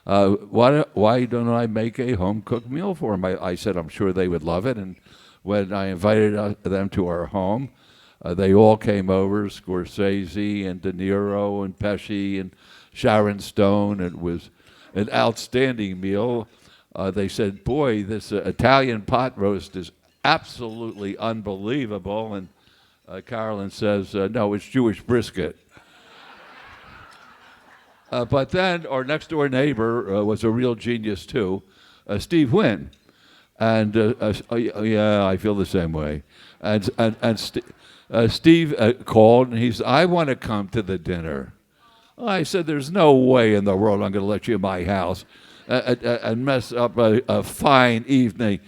Why don't I make a home cooked meal for them? I said I'm sure they would love it. And when I invited them to our home, they all came over, Scorsese and De Niro and Pesci and Sharon Stone. It was an outstanding meal. They said, boy, this Italian pot roast is absolutely unbelievable. And Carolyn says, no, it's Jewish brisket. But then our next door neighbor was a real genius too, Steve Wynn. And yeah, I feel the same way. And Steve called, and he said, I want to come to the dinner. I said, there's no way in the world I'm going to let you in my house and mess up a fine evening.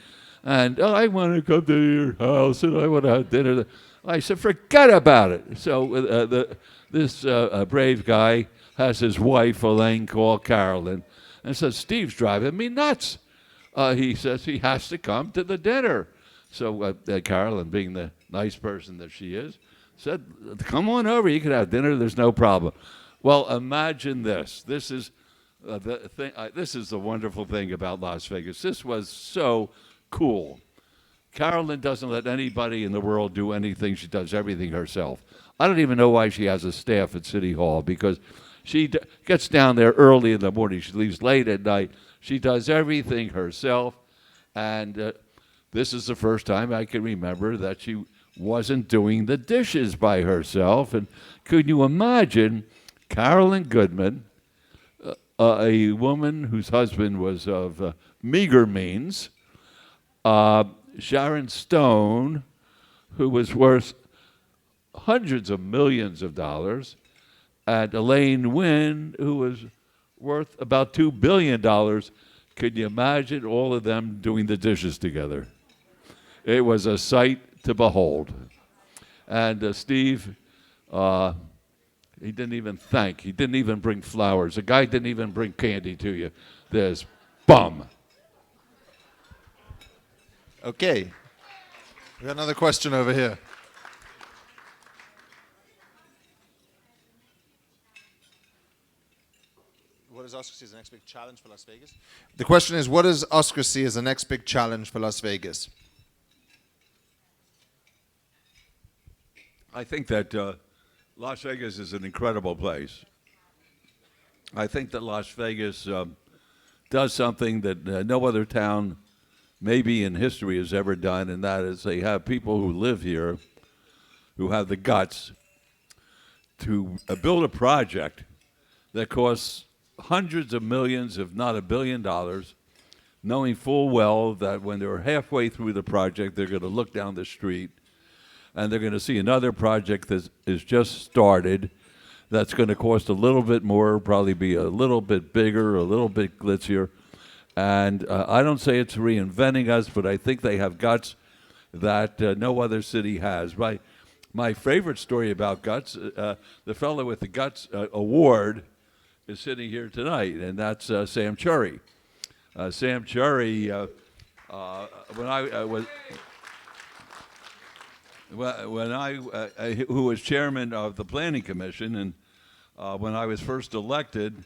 And I want to come to your house, and I want to have dinner. I said, forget about it. So this brave guy has his wife, Elaine, call Carolyn, and says, Steve's driving me nuts. He says he has to come to the dinner. So Carolyn, being the nice person that she is, said, come on over. You can have dinner. There's no problem. Well, imagine this. This is the thing. This is the wonderful thing about Las Vegas. This was so cool. Carolyn doesn't let anybody in the world do anything. She does everything herself. I don't even know why she has a staff at City Hall, because she gets down there early in the morning. She leaves late at night. She does everything herself. And this is the first time I can remember that she wasn't doing the dishes by herself. And could you imagine Carolyn Goodman, a woman whose husband was of meager means, Sharon Stone, who was worth hundreds of millions of dollars, and Elaine Wynn, who was worth about $2 billion. Can you imagine all of them doing the dishes together? It was a sight to behold. And Steve, he didn't even thank. He didn't even bring flowers. The guy didn't even bring candy to you. There's bum. Okay. We got another question over here. What does Oscar see as the next big challenge for Las Vegas? The question is, what does Oscar see as the next big challenge for Las Vegas? I think that Las Vegas is an incredible place. I think that Las Vegas does something that no other town maybe in history has ever done, and that is they have people who live here who have the guts to build a project that costs hundreds of millions, if not $1 billion, knowing full well that when they're halfway through the project, they're going to look down the street and they're going to see another project that is just started that's going to cost a little bit more, probably be a little bit bigger, a little bit glitzier. And I don't say it's reinventing us, but I think they have guts that no other city has. My favorite story about guts, the fellow with the Guts Award is sitting here tonight, and that's Sam Cherry. Sam Cherry, who was chairman of the Planning Commission, and when I was first elected,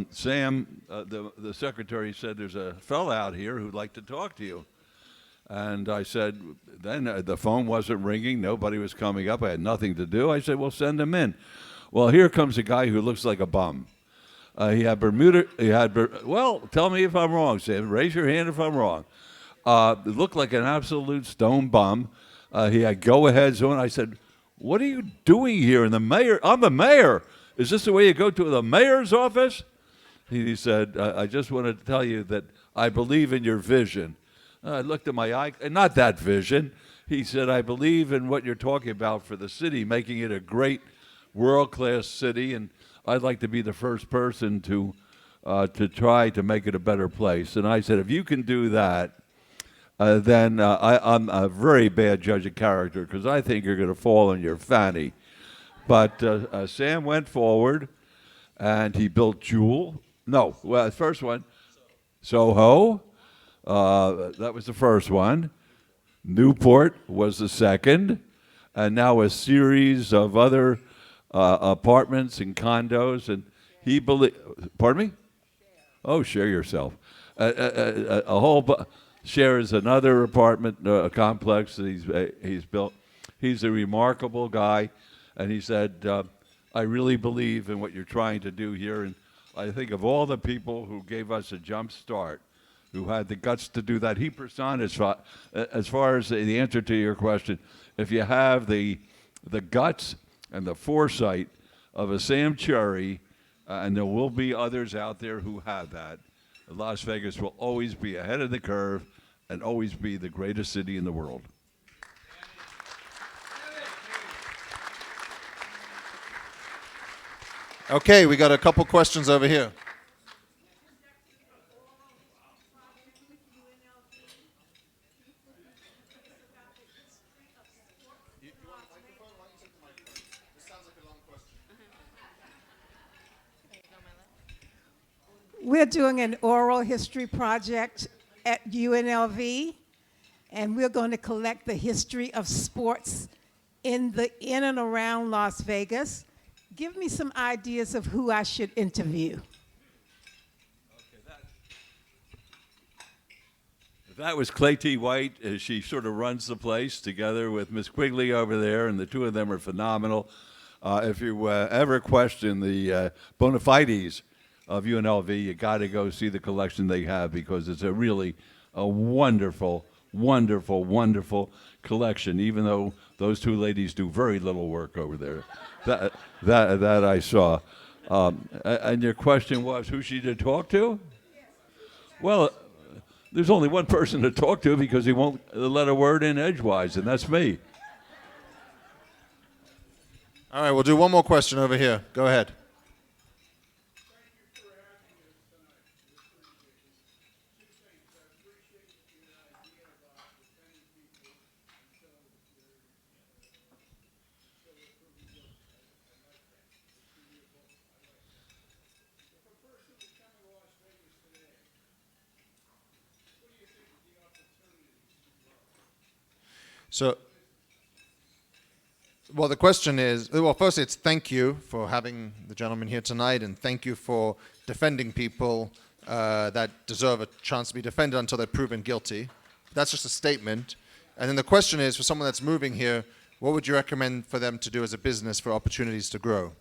Sam, the secretary, said, there's a fellow out here who'd like to talk to you. And I said, then the phone wasn't ringing, nobody was coming up, I had nothing to do. I said, well, send him in. Well, here comes a guy who looks like a bum. He had well, tell me if I'm wrong, Sam. Raise your hand if I'm wrong. Looked like an absolute stone bum. He had go-aheads on. I said, what are you doing here? And I'm the mayor. Is this the way you go to the mayor's office? He said, I just wanted to tell you that I believe in your vision. I looked at my eye, not that vision. He said, I believe in what you're talking about for the city, making it a great world-class city, and I'd like to be the first person to try to make it a better place. And I said, if you can do that, then I'm a very bad judge of character, because I think you're going to fall on your fanny. But Sam went forward, and he built Jewel. No, well, the first one, Soho. That was the first one. Newport was the second. And now a series of other apartments and condos. And he pardon me? Oh, share yourself. Share is another apartment complex that he's built. He's a remarkable guy. And he said, I really believe in what you're trying to do here. And I think of all the people who gave us a jump start, who had the guts to do that, he personified, as far as the answer to your question, if you have the guts and the foresight of a Sam Cherry, and there will be others out there who have that, Las Vegas will always be ahead of the curve, and always be the greatest city in the world. Okay, we got a couple questions over here. We're doing an oral history project at UNLV, and we're going to collect the history of sports in and around Las Vegas. Give me some ideas of who I should interview. That was Clay T. White. She sort of runs the place together with Miss Quigley over there, and the two of them are phenomenal. If you ever question the bona fides of UNLV, you got to go see the collection they have, because it's a wonderful, wonderful, wonderful collection, even though those two ladies do very little work over there. that I saw. And your question was who she did talk to? Well, there's only one person to talk to, because he won't let a word in edgewise, and that's me. All right, we'll do one more question over here. Go ahead. So, well, the question is, well, first it's thank you for having the gentleman here tonight, and thank you for defending people that deserve a chance to be defended until they're proven guilty. That's just a statement. And then the question is, for someone that's moving here, what would you recommend for them to do as a business for opportunities to grow?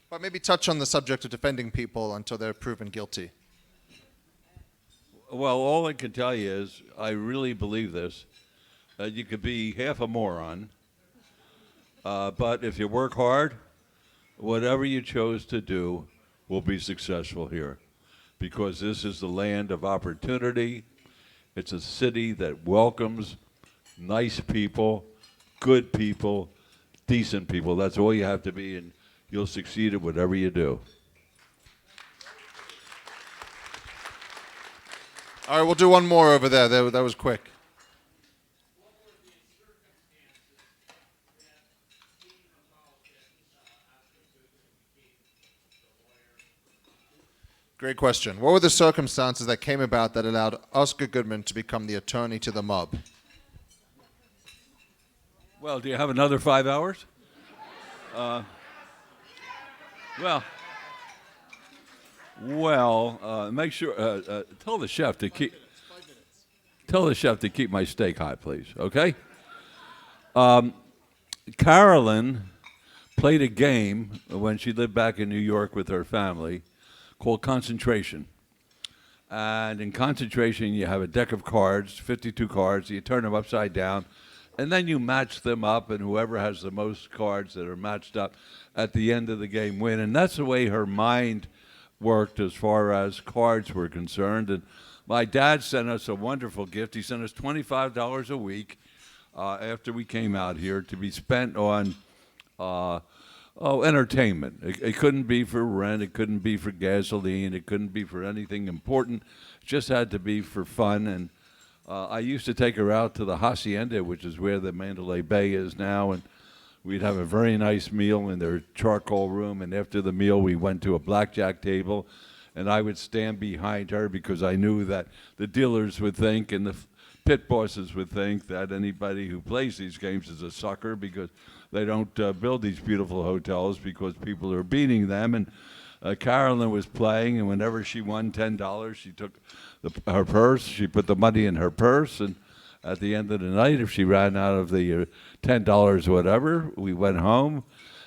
But maybe touch on the subject of defending people until they're proven guilty. Well, all I can tell you is I really believe this. You could be half a moron, but if you work hard, whatever you chose to do will be successful here, because this is the land of opportunity. It's a city that welcomes nice people, good people, decent people. That's all you have to be, and you'll succeed at whatever you do. All right, we'll do one more over there. That was quick. Great question. What were the circumstances that came about that allowed Oscar Goodman to become the attorney to the mob? Well, do you have another 5 hours? Make sure. Tell the chef to keep. Tell the chef to keep my steak hot, please. Okay. Carolyn played a game when she lived back in New York with her family called concentration. And in concentration, you have a deck of cards, 52 cards. You turn them upside down, and then you match them up, and whoever has the most cards that are matched up at the end of the game win. And that's the way her mind worked as far as cards were concerned. And my dad sent us a wonderful gift. He sent us $25 a week after we came out here to be spent on entertainment. It couldn't be for rent. It couldn't be for gasoline. It couldn't be for anything important. It just had to be for fun. And I used to take her out to the Hacienda, which is where the Mandalay Bay is now, and we'd have a very nice meal in their charcoal room. And after the meal, we went to a blackjack table, and I would stand behind her because I knew that the dealers would think and the pit bosses would think that anybody who plays these games is a sucker, because they don't build these beautiful hotels because people are beating them. And Carolyn was playing, and whenever she won $10, she took her purse. She put the money in her purse, and at the end of the night, if she ran out of the $10 or whatever, we went home.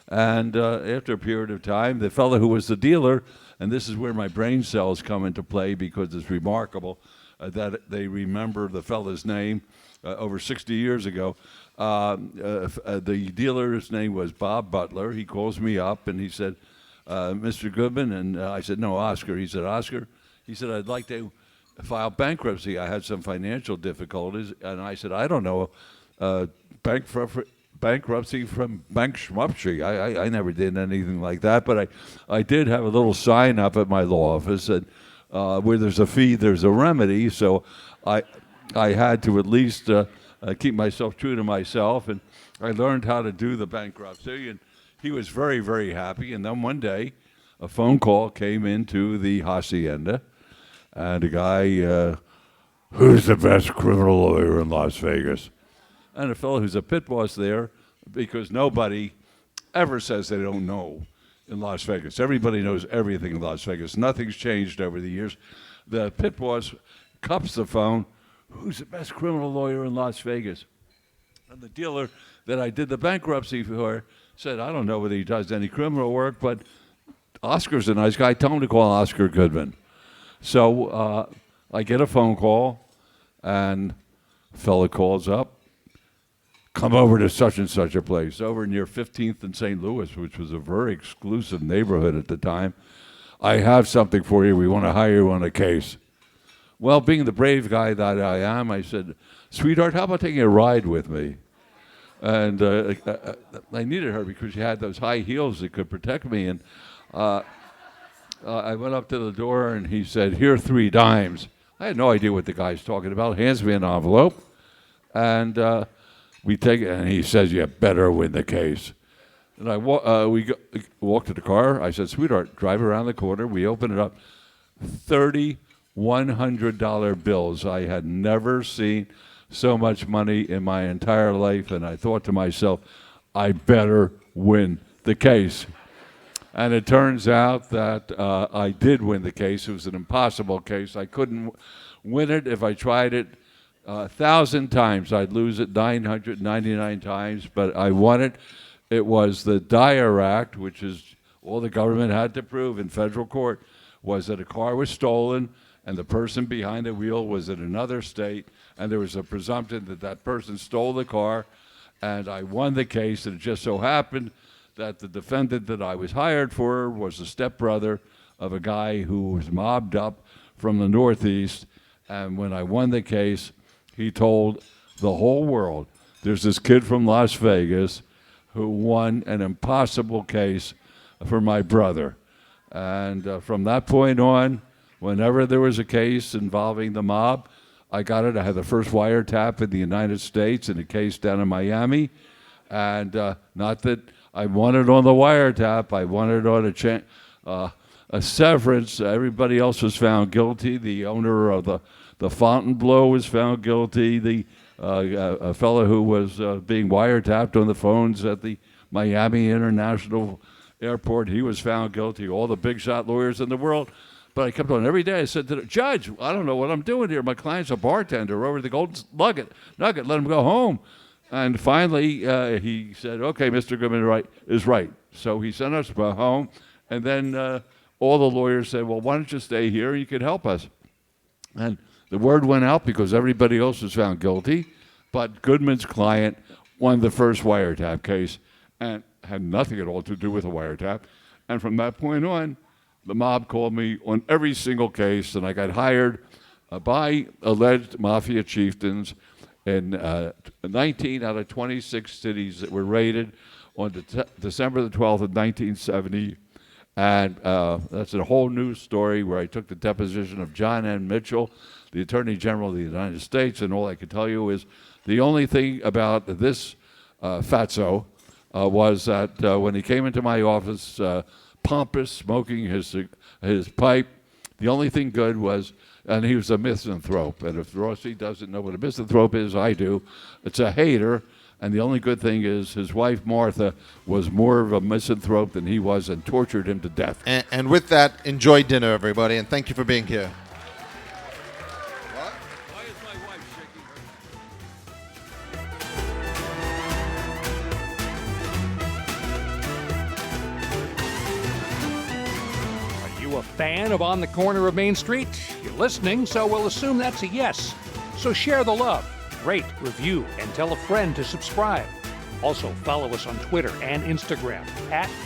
And after a period of time, the fellow who was the dealer, and this is where my brain cells come into play because it's remarkable that they remember the fellow's name over 60 years ago. The dealer's name was Bob Butler. He calls me up and he said, Mr. Goodman, and I said, no, Oscar. He said, Oscar, he said, I'd like to file bankruptcy. I had some financial difficulties, and I said, I don't know, bankruptcy from bankruptcy. I never did anything like that, but I did have a little sign up at my law office that where there's a fee, there's a remedy. So I had to at least keep myself true to myself, and I learned how to do the bankruptcy, and he was very, very happy. And then one day, a phone call came into the hacienda, and a guy, who's the best criminal lawyer in Las Vegas? And a fellow who's a pit boss there, because nobody ever says they don't know in Las Vegas. Everybody knows everything in Las Vegas. Nothing's changed over the years. The pit boss cups the phone, who's the best criminal lawyer in Las Vegas? And the dealer that I did the bankruptcy for said, I don't know whether he does any criminal work, but Oscar's a nice guy. Tell him to call Oscar Goodman. So I get a phone call, and a fella calls up, come over to such and such a place, over near 15th and St. Louis, which was a very exclusive neighborhood at the time. I have something for you. We want to hire you on a case. Well, being the brave guy that I am, I said, sweetheart, how about taking a ride with me? And I needed her because she had those high heels that could protect me. And I went up to the door, and he said, here, 3 dimes. I had no idea what the guy's talking about. Hands me an envelope, and we take it, and he says, you better win the case. And we walked to the car. I said, sweetheart, drive around the corner. We open it up. 30 $100 bills. I had never seen so much money in my entire life, and I thought to myself, I better win the case. And it turns out that I did win the case. It was an impossible case. I couldn't win it. If I tried it 1,000 times, I'd lose it 999 times, but I won it. It was the Dyer Act, which is all the government had to prove in federal court, was that a car was stolen and the person behind the wheel was in another state, and there was a presumption that that person stole the car, and I won the case. And it just so happened that the defendant that I was hired for was the stepbrother of a guy who was mobbed up from the Northeast, and when I won the case, he told the whole world, there's this kid from Las Vegas who won an impossible case for my brother. And from that point on, whenever there was a case involving the mob, I got it. I had the first wiretap in the United States in a case down in Miami. And not that I won it on the wiretap, I won it on a severance. Everybody else was found guilty. The owner of the Fontainebleau was found guilty. A fellow who was being wiretapped on the phones at the Miami International Airport, he was found guilty. All the big shot lawyers in the world. But I kept on. Every day I said to the judge, I don't know what I'm doing here. My client's a bartender over the Golden Nugget. Let him go home. And finally, he said, okay, Mr. Goodman is right. So he sent us home. And then all the lawyers said, well, why don't you stay here? You could help us. And the word went out because everybody else was found guilty. But Goodman's client won the first wiretap case and had nothing at all to do with a wiretap. And from that point on, the mob called me on every single case, and I got hired by alleged mafia chieftains in 19 out of 26 cities that were raided on December the 12th of 1970. And that's a whole new story where I took the deposition of John N. Mitchell, the Attorney General of the United States, and all I can tell you is the only thing about this fatso was that when he came into my office, pompous, smoking his pipe. The only thing good was, and he was a misanthrope. And if Rossi doesn't know what a misanthrope is, I do. It's a hater. And the only good thing is his wife, Martha, was more of a misanthrope than he was and tortured him to death. And with that, enjoy dinner, everybody, and thank you for being here. Why is my wife shaking her? Are you a fan of On the Corner of Main Street? You're listening, so we'll assume that's a yes. So share the love, rate, review, and tell a friend to subscribe. Also, follow us on Twitter and Instagram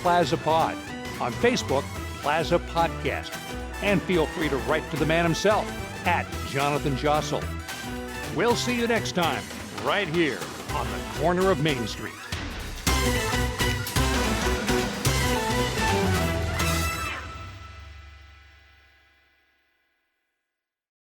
@PlazaPod, on Facebook, Plaza Podcast, and feel free to write to the man himself, at Jonathan Jossel. We'll see you next time, right here on the corner of Main Street.